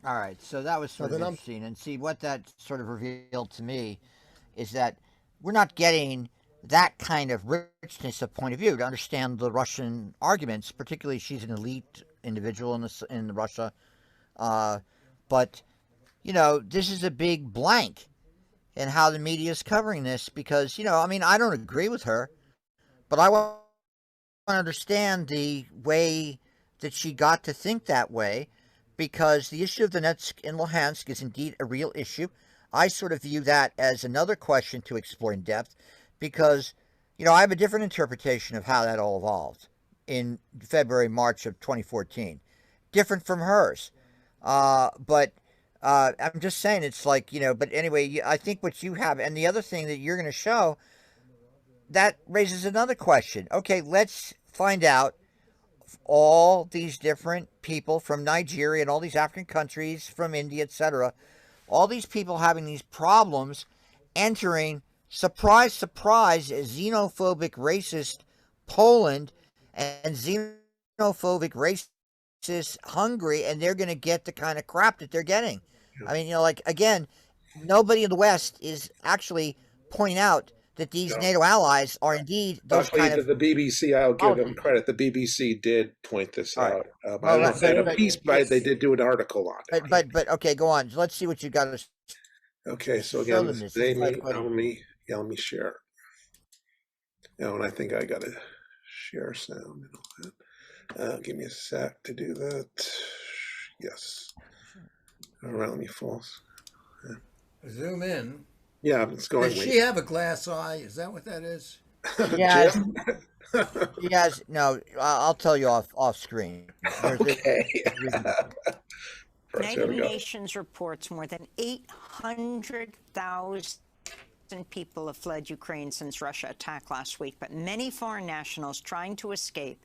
All right, so that was sort of interesting. And see, what that sort of revealed to me is that we're not getting that kind of richness of point of view to understand the Russian arguments. Particularly, she's an elite individual in Russia. But, this is a big blank in how the media is covering this, because, I don't agree with her, but I want to understand the way that she got to think that way, because the issue of Donetsk and Luhansk is indeed a real issue. I sort of view that as another question to explore in depth, because, I have a different interpretation of how that all evolved in February, March of 2014. Different from hers. But I'm just saying, it's like, but anyway, I think what you have, and the other thing that you're going to show, that raises another question. Okay, let's find out all these different people from Nigeria and all these African countries, from India, etc., all these people having these problems entering, surprise, surprise, xenophobic, racist Poland and xenophobic, racist Hungary, and they're going to get the kind of crap that they're getting. I mean, again, nobody in the West is actually pointing out that these No. NATO allies are indeed those Luckily, kind of. the BBC, I'll give them credit. The BBC did point this out. I don't know if they had a piece, but they did do an article on it. But okay, go on. Let's see what you got to. Okay, so show again, them this this. is Amy. Let me share. Oh, and I think I got to share sound and all that. Give me a sec to do that. Yes. All right, let me false. Zoom in. Yeah, it's going. Does she have a glass eye? Is that what that is? Yes. Yes. No, I'll tell you off screen. Okay. United Nations reports more than 800,000 people have fled Ukraine since Russia attacked last week, but many foreign nationals trying to escape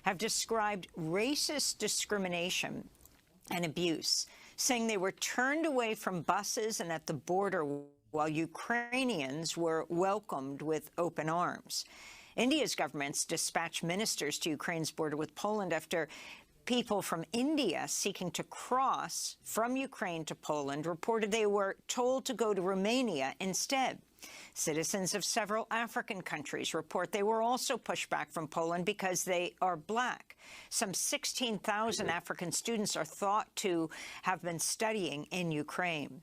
have described racist discrimination and abuse, saying they were turned away from buses and at the border while Ukrainians were welcomed with open arms. India's government's dispatched ministers to Ukraine's border with Poland after people from India seeking to cross from Ukraine to Poland reported they were told to go to Romania instead. Citizens of several African countries report they were also pushed back from Poland because they are black. Some 16,000 African students are thought to have been studying in Ukraine.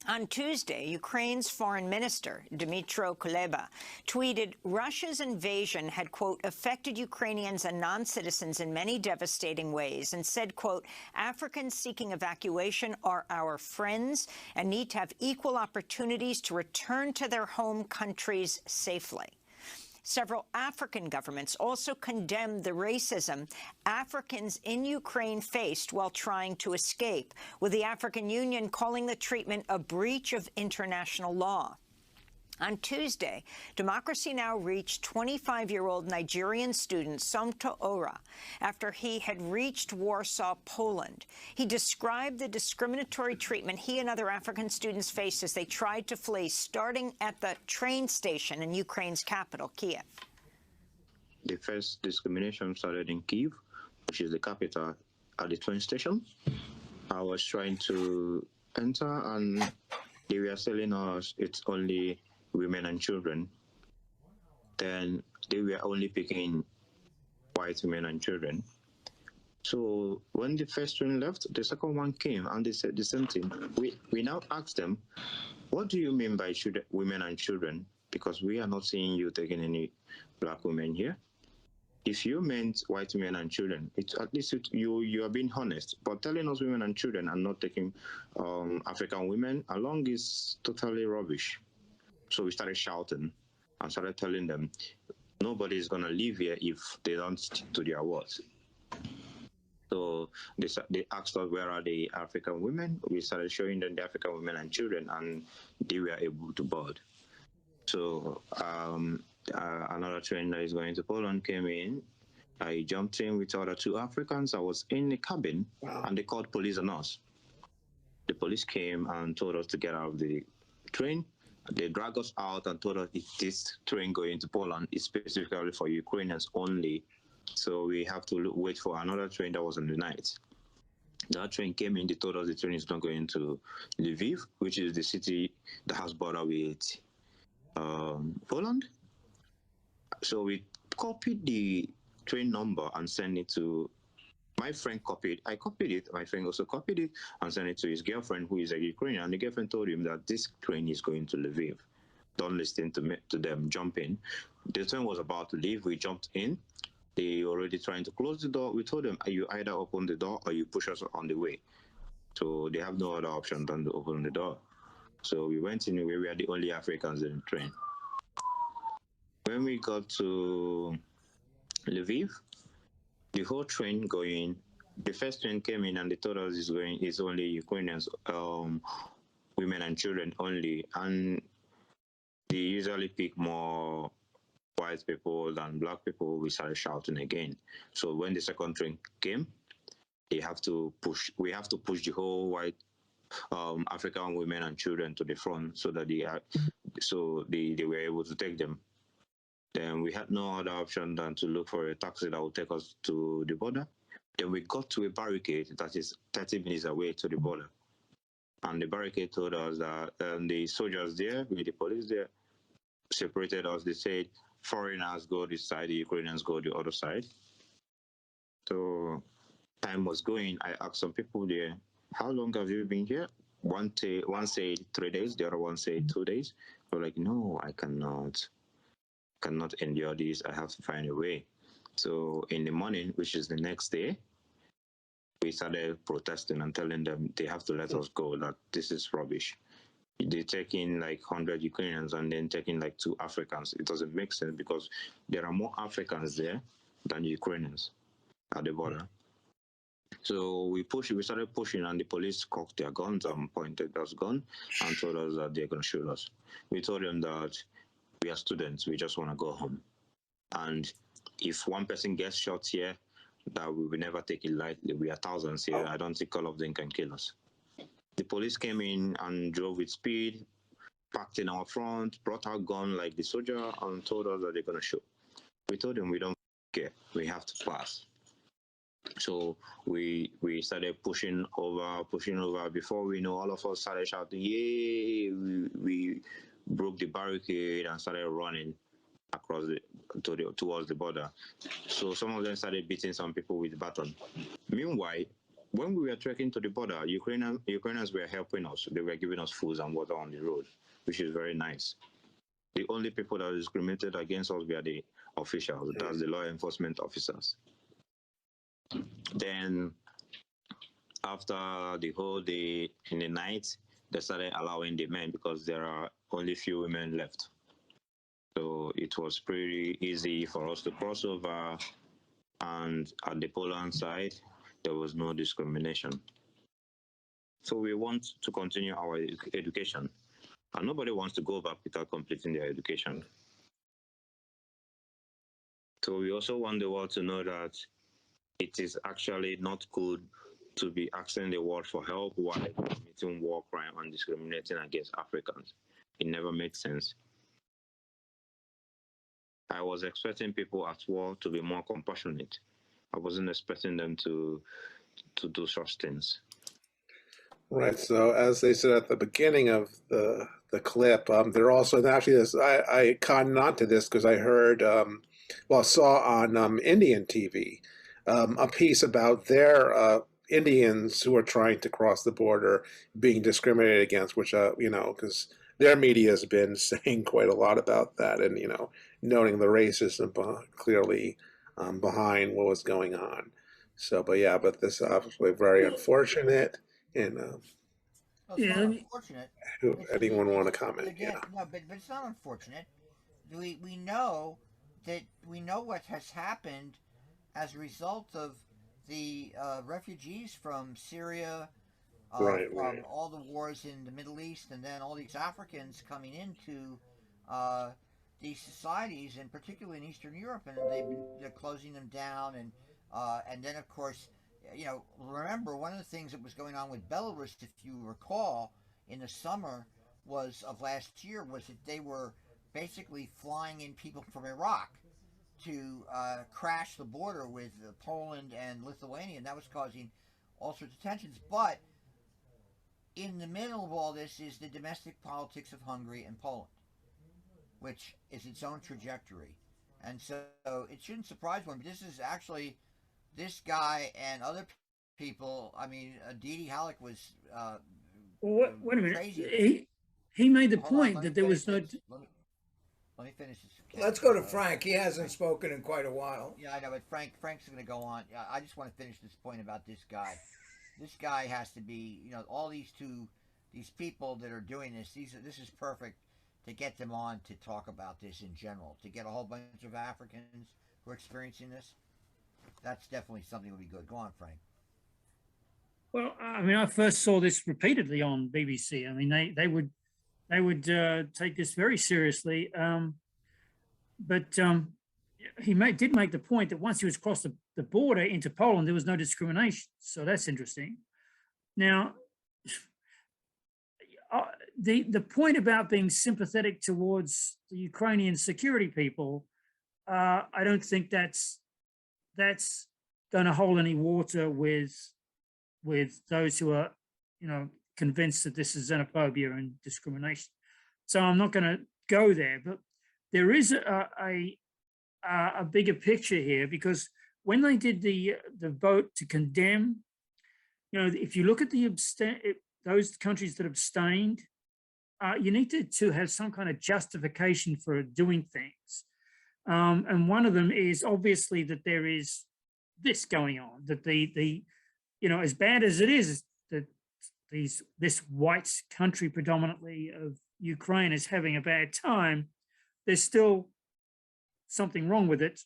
On Tuesday, Ukraine's foreign minister, Dmytro Kuleba, tweeted Russia's invasion had, quote, affected Ukrainians and non-citizens in many devastating ways, and said, quote, Africans seeking evacuation are our friends and need to have equal opportunities to return to their home countries safely. Several African governments also condemned the racism Africans in Ukraine faced while trying to escape, with the African Union calling the treatment a breach of international law. On Tuesday, Democracy Now! Reached 25-year-old Nigerian student Somto Ora after he had reached Warsaw, Poland. He described the discriminatory treatment he and other African students faced as they tried to flee, starting at the train station in Ukraine's capital, Kiev. The first discrimination started in Kiev, which is the capital, at the train station. I was trying to enter, and they were telling us it's only women and children. Then they were only picking white women and children. So when the first train left, the second one came and they said the same thing. We now asked them, what do you mean by women and children? Because we are not seeing you taking any black women here. If you meant white women and children, at least you are being honest. But telling us women and children and not taking African women along is totally rubbish. So we started shouting and started telling them, nobody is going to live here if they don't stick to their words. So they asked us, where are the African women? We started showing them the African women and children, and they were able to board. So another train that is going to Poland came in. I jumped in with other two Africans. I was in the cabin, and they called police on us. The police came and told us to get out of the train. They dragged us out and told us if this train going to Poland is specifically for Ukrainians only. So we have to wait for another train that was in the night. That train came in, they told us the train is not going to Lviv, which is the city that has border with Poland. So we copied the train number and sent it to my friend. I copied it. My friend also copied it and sent it to his girlfriend, who is a Ukrainian. And the girlfriend told him that this train is going to Lviv. Don't listen to them. Jump in. The train was about to leave. We jumped in. They already trying to close the door. We told them, you either open the door or you push us on the way. So they have no other option than to open the door. So we went in. We were the only Africans in the train. When we got to Lviv, the whole train going, the first train came in and they told us it's only Ukrainians, women and children only. And they usually pick more white people than black people. We started shouting again. So when the second train came, we have to push the whole white African women and children to the front so that they were able to take them. Then we had no other option than to look for a taxi that would take us to the border. Then we got to a barricade that is 30 minutes away to the border. And the barricade told us that the soldiers there, with the police there, separated us. They said foreigners go this side, the Ukrainians go the other side. So time was going. I asked some people there, how long have you been here? One said 3 days, the other one said 2 days. They were like, no, I cannot endure this. I have to find a way. So in the morning, which is the next day, we started protesting and telling them they have to let us go, that this is rubbish. They take in like 100 Ukrainians and then taking like 2 Africans. It doesn't make sense because there are more Africans there than Ukrainians at the border. So we started pushing, and the police cocked their guns and pointed us gun and told us that they're going to shoot us. We told them that we are students, we just want to go home. And if one person gets shot here, that we will never take it lightly. We are thousands here. I don't think all of them can kill us. The police came in and drove with speed, parked in our front, brought our gun like the soldier, and told us that they're going to shoot. We told them we don't care. We have to pass. So we started pushing over. Before we know, all of us started shouting, yay! We broke the barricade and started running across towards the border. So some of them started beating some people with baton. Meanwhile, when we were trekking to the border, Ukrainians were helping us. They were giving us food and water on the road, which is very nice. The only people that discriminated against us were the officials, that's the law enforcement officers. Then after the whole day, in the night, they started allowing the men because there are only few women left. So it was pretty easy for us to cross over, and at the Poland side, there was no discrimination. So we want to continue our education, and nobody wants to go back without completing their education. So we also want the world to know that it is actually not good to be asking the world for help while committing war crime and discriminating against Africans. It never made sense. I was expecting people at war to be more compassionate. I wasn't expecting them to do such things. Right. So as they said at the beginning of the clip, there also actually this. I conned on to this because I heard, saw on Indian TV a piece about their Indians who are trying to cross the border being discriminated against, which because their media has been saying quite a lot about that, and noting the racism clearly behind what was going on. So, but this is obviously very unfortunate. And it's not unfortunate. Anyone want to comment? Again, no, but it's not unfortunate. We know what has happened as a result of the refugees from Syria, from all the wars in the Middle East, and then all these Africans coming into these societies, and particularly in Eastern Europe, and they're closing them down, and then of course, remember one of the things that was going on with Belarus, if you recall, in the summer of last year, was that they were basically flying in people from Iraq to crash the border with Poland and Lithuania, and that was causing all sorts of tensions. But in the middle of all this is the domestic politics of Hungary and Poland, which is its own trajectory. And so it shouldn't surprise one, but this is actually this guy and other people. I mean, Didi Halleck was wait a minute. Crazy. He made the point that there was no... Let me finish this. Let's go to Frank. He hasn't spoken in quite a while. Yeah, I know, but Frank's going to go on. I just want to finish this point about this guy. This guy has to be, all these people that are doing this. This is perfect to get them on to talk about this in general. To get a whole bunch of Africans who are experiencing this. That's definitely something that would be good. Go on, Frank. Well, I mean, I first saw this repeatedly on BBC. I mean, they would take this very seriously. But he did make the point that once he was across the border into Poland, there was no discrimination. So that's interesting. Now, the point about being sympathetic towards the Ukrainian security people, I don't think that's going to hold any water with those who are, convinced that this is xenophobia and discrimination. So I'm not going to go there. But there is a bigger picture here, because when they did the vote to condemn, if you look at those countries that abstained, you need to have some kind of justification for doing things. And one of them is obviously that there is this going on, that as bad as it is that this white country predominantly of Ukraine is having a bad time, there's still something wrong with it.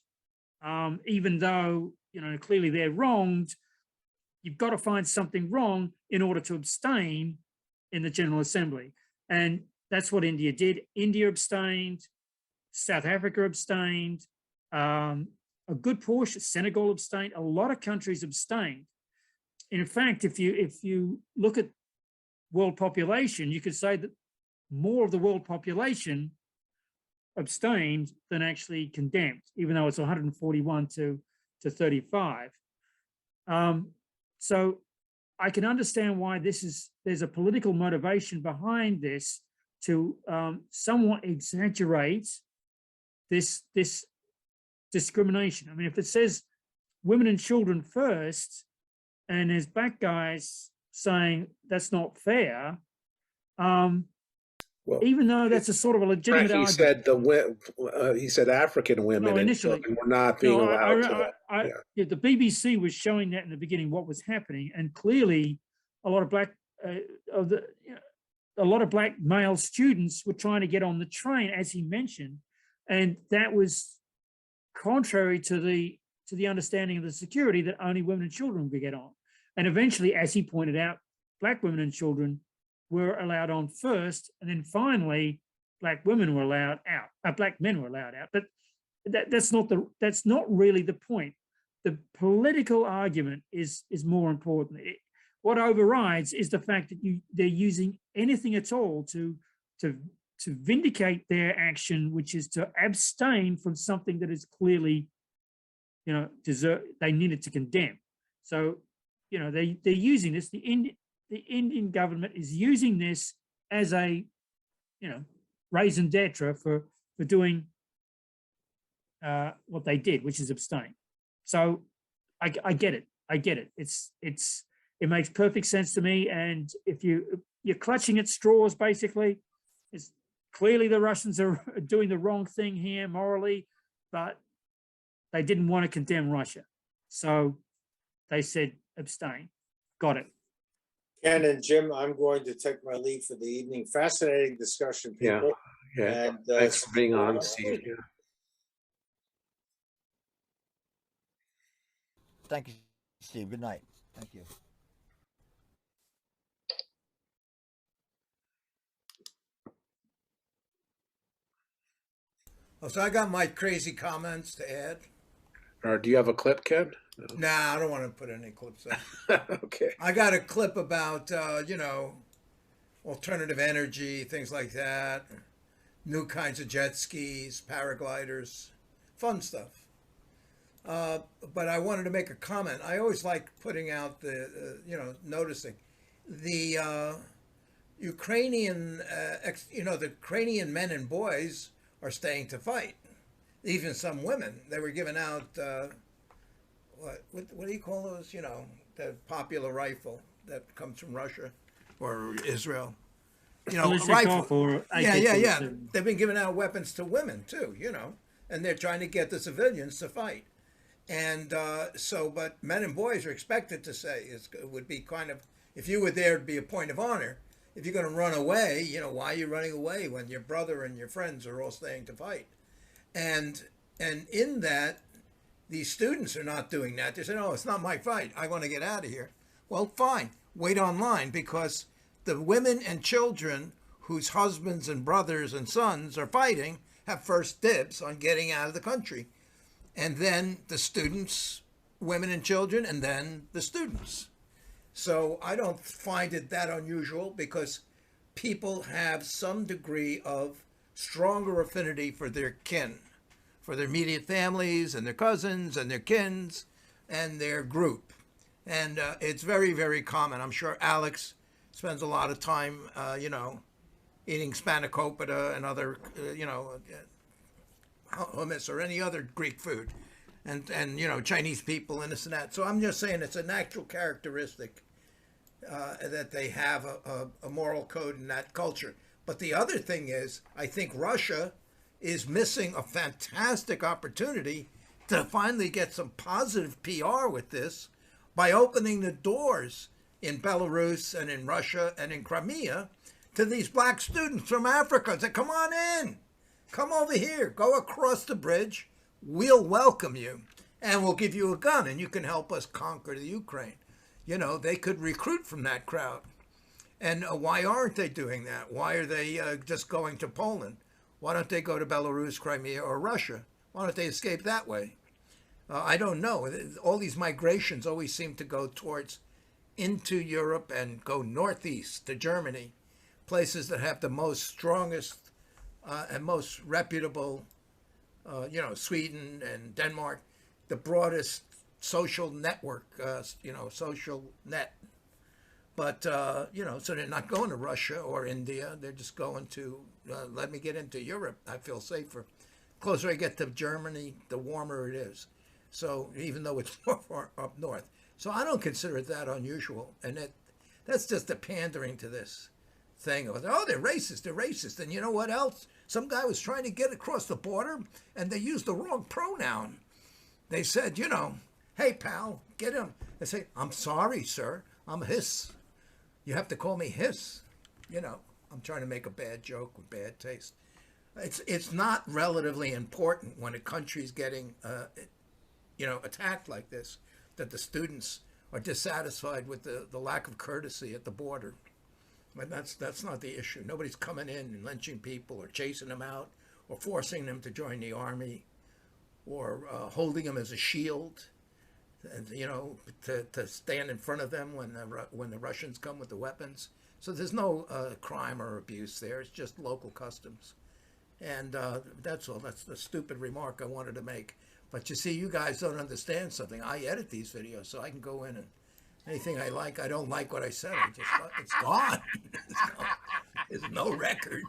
Even though, clearly they're wronged, you've got to find something wrong in order to abstain in the General Assembly. And that's what India did. India abstained, South Africa abstained, a good portion, Senegal abstained, a lot of countries abstained. In fact, if you look at world population, you could say that more of the world population abstained than actually condemned, even though it's 141 to 35. So I can understand why there's a political motivation behind this to somewhat exaggerate this discrimination. I mean, if it says women and children first, and there's black guys saying that's not fair, well, even though that's a sort of a legitimate argument. He said African women and children were not being allowed to. The BBC was showing that in the beginning, what was happening, and clearly a lot of black male students were trying to get on the train, as he mentioned, and that was contrary to the understanding of the security that only women and children could get on. And eventually, as he pointed out, black women and children were allowed on first, and then finally, black women were allowed out. Black men were allowed out. But that's not really the point. The political argument is more important. What overrides is the fact that they're using anything at all to vindicate their action, which is to abstain from something that is clearly, they needed to condemn. So, they're using this. The Indian government is using this as a, raison d'etre for doing what they did, which is abstain. So I get it. It makes perfect sense to me. And if you're clutching at straws, basically, it's clearly the Russians are doing the wrong thing here morally, but they didn't want to condemn Russia. So they said abstain. Got it. Ken and Jim, I'm going to take my leave for the evening. Fascinating discussion, people. Yeah. And, thanks for being on, Steve. Yeah. Thank you, Steve. Good night. Thank you. Oh, so I got my crazy comments to add. Do you have a clip, Ken? No. Nah, I don't want to put any clips up. Okay. I got a clip about, alternative energy, things like that. New kinds of jet skis, paragliders, fun stuff. But I wanted to make a comment. I always like putting out noticing the Ukrainian, the Ukrainian men and boys are staying to fight. Even some women. They were giving out, what do you call those? The popular rifle that comes from Russia or Israel. Rifle. Yeah. They've been giving out weapons to women too, and they're trying to get the civilians to fight. And but men and boys are expected to say, it would be kind of, if you were there, it'd be a point of honor. If you're going to run away, why are you running away when your brother and your friends are all staying to fight? And in that, these students are not doing that. They say, "Oh, it's not my fight. I want to get out of here." Well, fine. Wait online, because the women and children whose husbands and brothers and sons are fighting have first dibs on getting out of the country. And then the students, women and children, and then the students. So I don't find it that unusual, because people have some degree of stronger affinity for their kin, for their immediate families and their cousins and their kins and their group. And it's very, very common. I'm sure Alex spends a lot of time, eating spanakopita and other, hummus or any other Greek food, and you know, Chinese people and this and that. So I'm just saying it's a natural characteristic that they have a moral code in that culture. But the other thing is, I think Russia is missing a fantastic opportunity to finally get some positive PR with this by opening the doors in Belarus and in Russia and in Crimea to these black students from Africa. Say, come on in, come over here, go across the bridge, we'll welcome you, and we'll give you a gun, and you can help us conquer the Ukraine. You know, they could recruit from that crowd. And why aren't they doing that? Why are they just going to Poland? Why don't they go to Belarus, Crimea, or Russia? Why don't they escape that way? I don't know. All these migrations always seem to go towards into Europe and go northeast to Germany, places that have the most strongest and most reputable, you know, Sweden and Denmark, the broadest social network, you know, social net. But, you know, so they're not going to Russia or India. They're just going to, let me get into Europe. I feel safer. The closer I get to Germany, the warmer it is. So even though it's more far up north. So I don't consider it that unusual. And that's just the pandering to this thing of, oh, they're racist, they're racist. And you know what else? Some guy was trying to get across the border and they used the wrong pronoun. They said, you know, hey, pal, get him. They say, I'm sorry, sir. I'm his. You have to call me his. You know, I'm trying to make a bad joke with bad taste. It's not relatively important when a country's getting, you know, attacked like this, that the students are dissatisfied with the lack of courtesy at the border. But that's not the issue. Nobody's coming in and lynching people or chasing them out or forcing them to join the army or holding them as a shield, and, you know, to stand in front of them when the Russians come with the weapons. So there's no crime or abuse there. It's just local customs. And that's all. That's the stupid remark I wanted to make. But you see, you guys don't understand something. I edit these videos, so I can go in and anything I like, I don't like what I said. It's gone. It's gone. There's no record.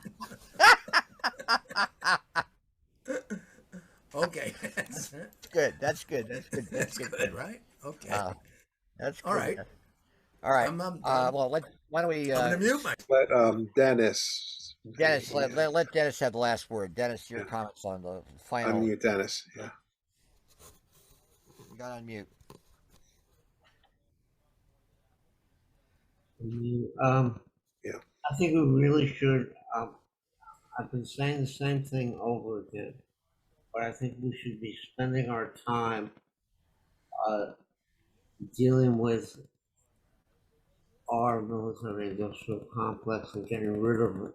Okay. That's good. That's good. That's good. That's good, right? Okay. That's good. All right. All right. Well, why don't we? I'm gonna mute my. Let Dennis. Dennis, let Dennis have the last word. Dennis, your comments on the final. Unmute Dennis. Yeah. You got to unmute. Yeah. I think we really should. I've been saying the same thing over again, but I think we should be spending our time dealing with our military-industrial complex and getting rid of it.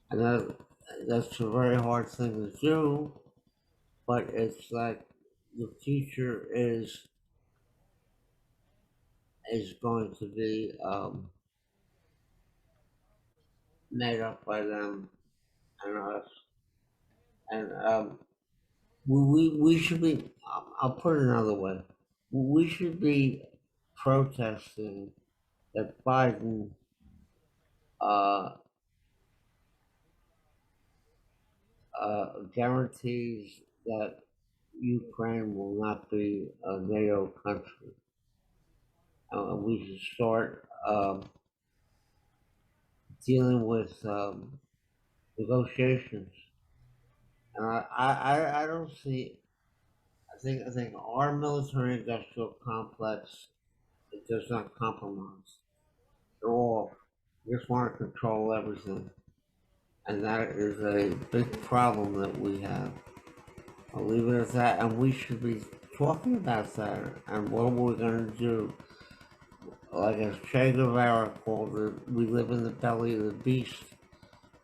And that's a very hard thing to do, but it's like the future is going to be made up by them and us. And we should be, I'll put it another way, we should be protesting that Biden guarantees that Ukraine will not be a NATO country. We should start dealing with negotiations. And I don't see. I think our military-industrial complex, it does not compromise at all. We just want to control everything, and that is a big problem that we have. I'll leave it at that, and we should be talking about that and what we're going to do. Like as Che Guevara called it, we live in the belly of the beast,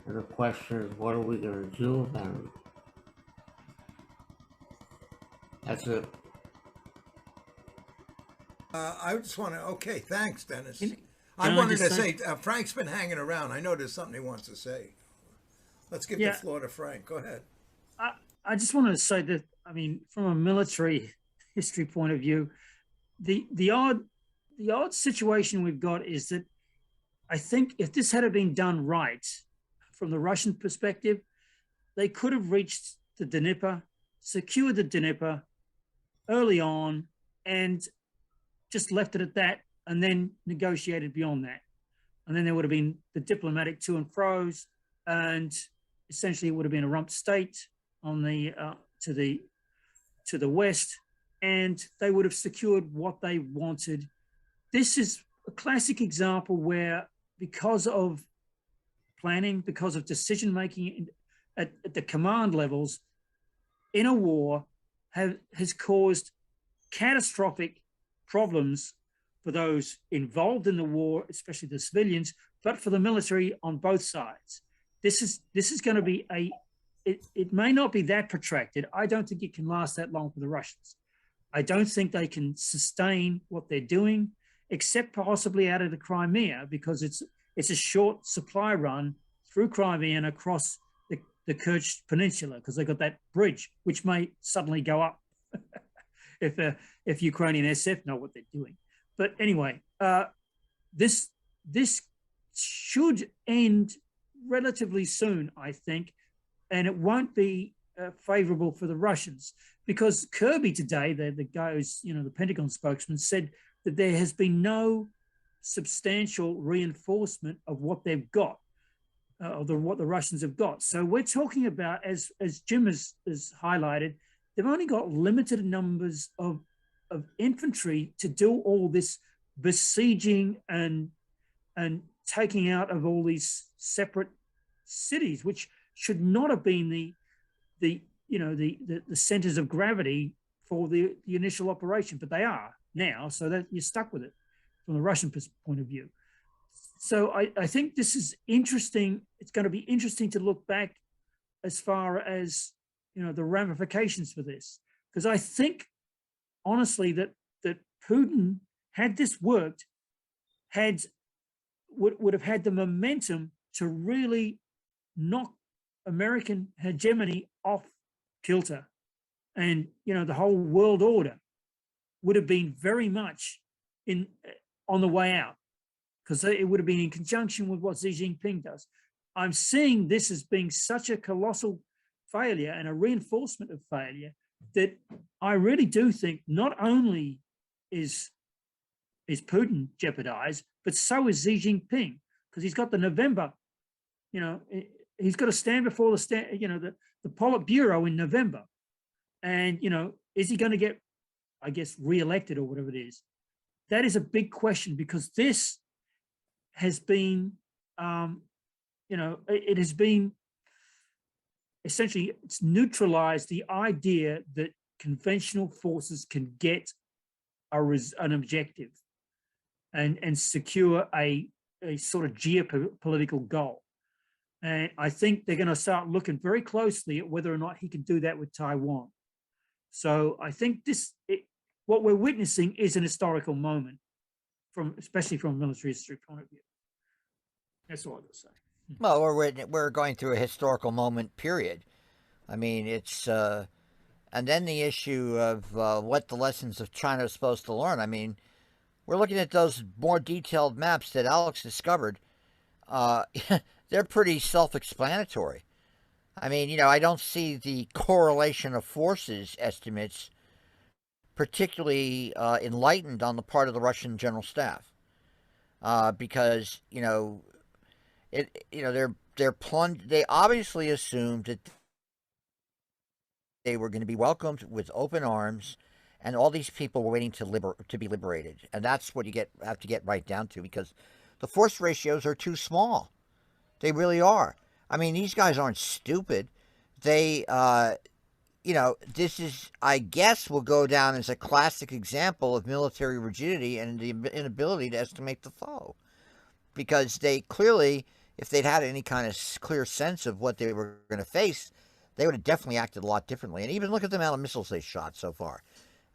and the question is, what are we going to do about it? That's it. I just want to, okay, thanks, Dennis. I wanted to say, Frank's been hanging around. I know there's something he wants to say. Let's give the floor to Frank. Go ahead. I just wanted to say that, I mean, from a military history point of view, the odd situation we've got is that I think if this had been done right, from the Russian perspective, they could have reached the Dnieper, secured the Dnieper early on, and just left it at that, and then negotiated beyond that. And then there would have been the diplomatic to and fro's, and essentially it would have been a rump state on the to the west, and they would have secured what they wanted. This is a classic example where, because of planning, because of decision making at the command levels in a war, has caused catastrophic problems for those involved in the war, especially the civilians, but for the military on both sides. This is going to be it may not be that protracted. I don't think it can last that long for the Russians. I don't think they can sustain what they're doing, except possibly out of the Crimea, because it's a short supply run through Crimea and across the Kerch Peninsula, because they've got that bridge, which may suddenly go up if Ukrainian SF know what they're doing. But anyway, this should end relatively soon, I think, and it won't be favorable for the Russians, because Kirby today, the guy who's, the Pentagon spokesman, said that there has been no substantial reinforcement of what they've got, what the Russians have got. So we're talking about, as Jim has highlighted, they've only got limited numbers of infantry to do all this besieging and taking out of all these separate cities, which should not have been the centers of gravity for the initial operation, but they are now, so that you're stuck with it from the Russian point of view. So I think this is interesting. It's going to be interesting to look back as far as, the ramifications for this, because I think honestly that Putin, had this worked, would have had the momentum to really knock American hegemony off kilter, and the whole world order would have been very much on the way out, because it would have been in conjunction with what Xi Jinping does. I'm seeing this as being such a colossal failure and a reinforcement of failure that I really do think not only is Putin jeopardized, but so is Xi Jinping, because he's got the November, he's got to stand before the Politburo in November. And, is he going to get, I guess, reelected or whatever it is? That is a big question, because this has been, it has been essentially, it's neutralized the idea that conventional forces can get an objective and secure a sort of geopolitical goal. And I think they're going to start looking very closely at whether or not he can do that with Taiwan. So I think what we're witnessing is an historical moment, especially from a military history point of view. That's all I would say. Well, we're going through a historical moment, period. I mean, it's and then the issue of what the lessons of China are supposed to learn. I mean, we're looking at those more detailed maps that Alex discovered. They're pretty self-explanatory. I mean, I don't see the correlation of forces estimates particularly enlightened on the part of the Russian General Staff, because they obviously assumed that they were going to be welcomed with open arms, and all these people were waiting to be liberated, and that's what you have to get right down to, because the force ratios are too small. They really are. I mean, these guys aren't stupid. They, this is, I guess, will go down as a classic example of military rigidity and the inability to estimate the foe, because they clearly, if they'd had any kind of clear sense of what they were going to face, they would have definitely acted a lot differently. And even look at the amount of missiles they shot so far.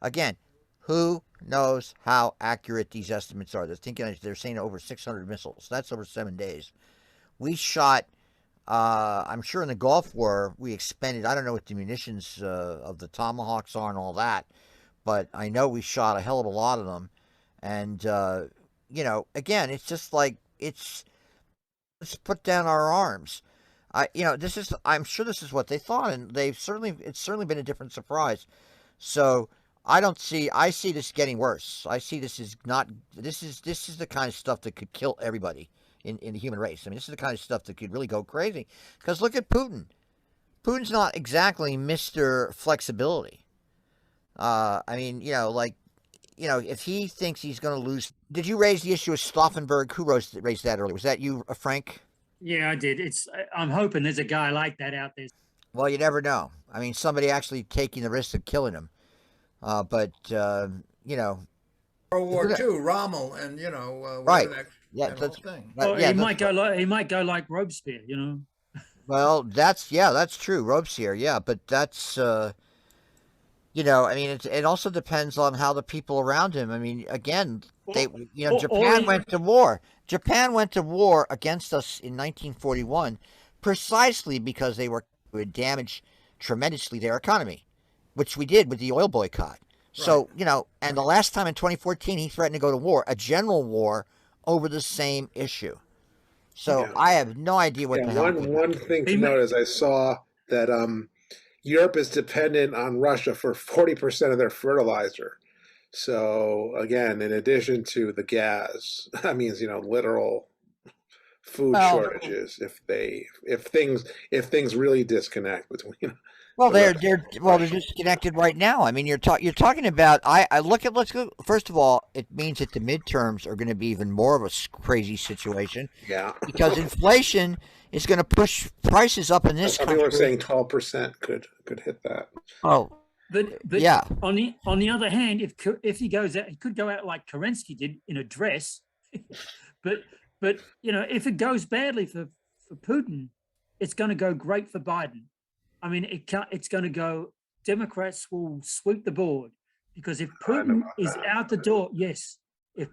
Again, who knows how accurate these estimates are? They're saying over 600 missiles. That's over 7 days. We shot, I'm sure in the Gulf War, we expended, I don't know what the munitions of the Tomahawks are and all that, but I know we shot a hell of a lot of them. And, again, it's just like, let's put down our arms. I'm sure this is what they thought, and it's certainly been a different surprise. So I see this getting worse. I see this is the kind of stuff that could kill everybody in the human race. I mean, this is the kind of stuff that could really go crazy. Because look at Putin. Putin's not exactly Mr. Flexibility. If he thinks he's going to lose... Did you raise the issue of Stauffenberg? Who raised that earlier? Was that you, Frank? Yeah, I did. I'm hoping there's a guy like that out there. Well, you never know. I mean, somebody actually taking the risk of killing him. But World War II, Rommel, and right. That whole thing. He might go like Robespierre, Well, that's true, Robespierre. Yeah, but that's it also depends on how the people around him. I mean, again, Japan went to war. Japan went to war against us in 1941 precisely because they had damaged tremendously their economy, which we did with the oil boycott. So, and the last time in 2014, he threatened to go to war, a general war over the same issue. So I have no idea what the hell. One thing to note is I saw that Europe is dependent on Russia for 40% of their fertilizer. So again, in addition to the gas, that means literal food shortages if things really disconnect between. Well, they're disconnected right now. I mean, you're talking about. Let's go. First of all, it means that the midterms are going to be even more of a crazy situation. Yeah. Because inflation is going to push prices up in this country. People are saying 12% could hit that. Oh. But yeah. On the other hand, if he goes out, he could go out like Kerensky did in a dress. but if it goes badly for Putin, it's going to go great for Biden. I mean, it's going to go. Democrats will sweep the board because if Putin is out the door, if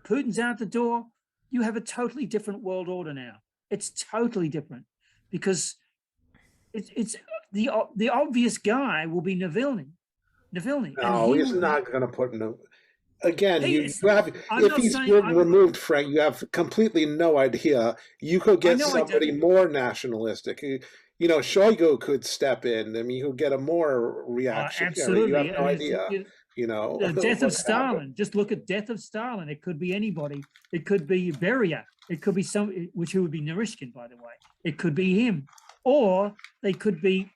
Putin's out the door, you have a totally different world order now. It's totally different because it's the obvious guy will be Navalny. No, he's not going to put no. Again, if he's removed, Frank, you have completely no idea. You could get somebody more nationalistic. Shoigu could step in. I mean, you could get a more reaction. Absolutely, you have no idea. The death of Stalin. Happened. Just look at death of Stalin. It could be anybody. It could be Beria. It could be which would be Narishkin, by the way. It could be him, or they could be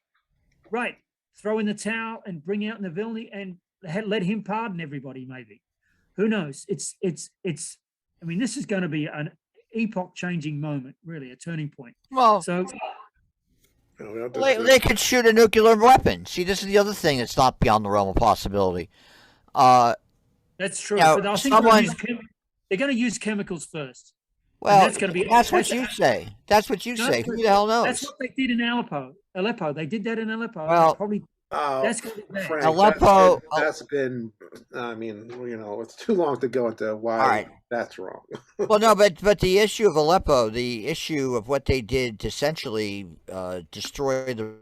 throw in the towel and bring out Navalny and let him pardon everybody. Maybe, who knows? It's. I mean, this is going to be an epoch-changing moment, really, a turning point. Well, so. They could shoot a nuclear weapon. See, this is the other thing that's not beyond the realm of possibility. That's true. But I think they're going to use chemicals first. Well, that's what you say. That's what you say. Who the hell knows? That's what they did in Aleppo. They did that in Aleppo. Well, that's going to be Frank, Aleppo. That's been. I mean, it's too long to go into why that's wrong. Well, no, but the issue of Aleppo, the issue of what they did to essentially destroy the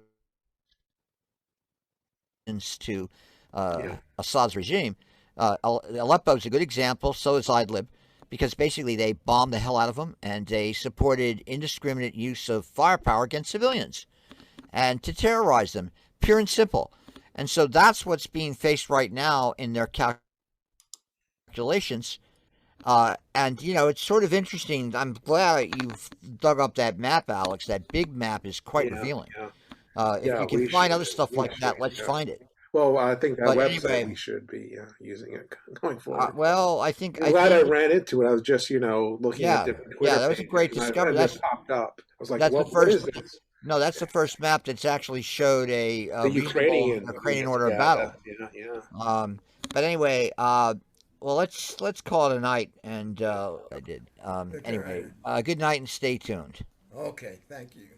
to Assad's regime. Aleppo is a good example. So is Idlib, because basically they bombed the hell out of them and they supported indiscriminate use of firepower against civilians and to terrorize them. Pure and simple. And so that's what's being faced right now in their calculations. And, it's sort of interesting. I'm glad you've dug up that map, Alex. That big map is quite revealing. If you can find other stuff like that, let's find it. Well, I think that website we should be using it going forward. I'm glad I ran into it. I was just, looking at different Twitter that was a great discovery. That popped up. I was like, what is this? No, that's the first map that's actually showed a Ukrainian order of battle. Yeah. But anyway, well, let's call it a night. And I did. Anyway, good night and stay tuned. Okay, thank you.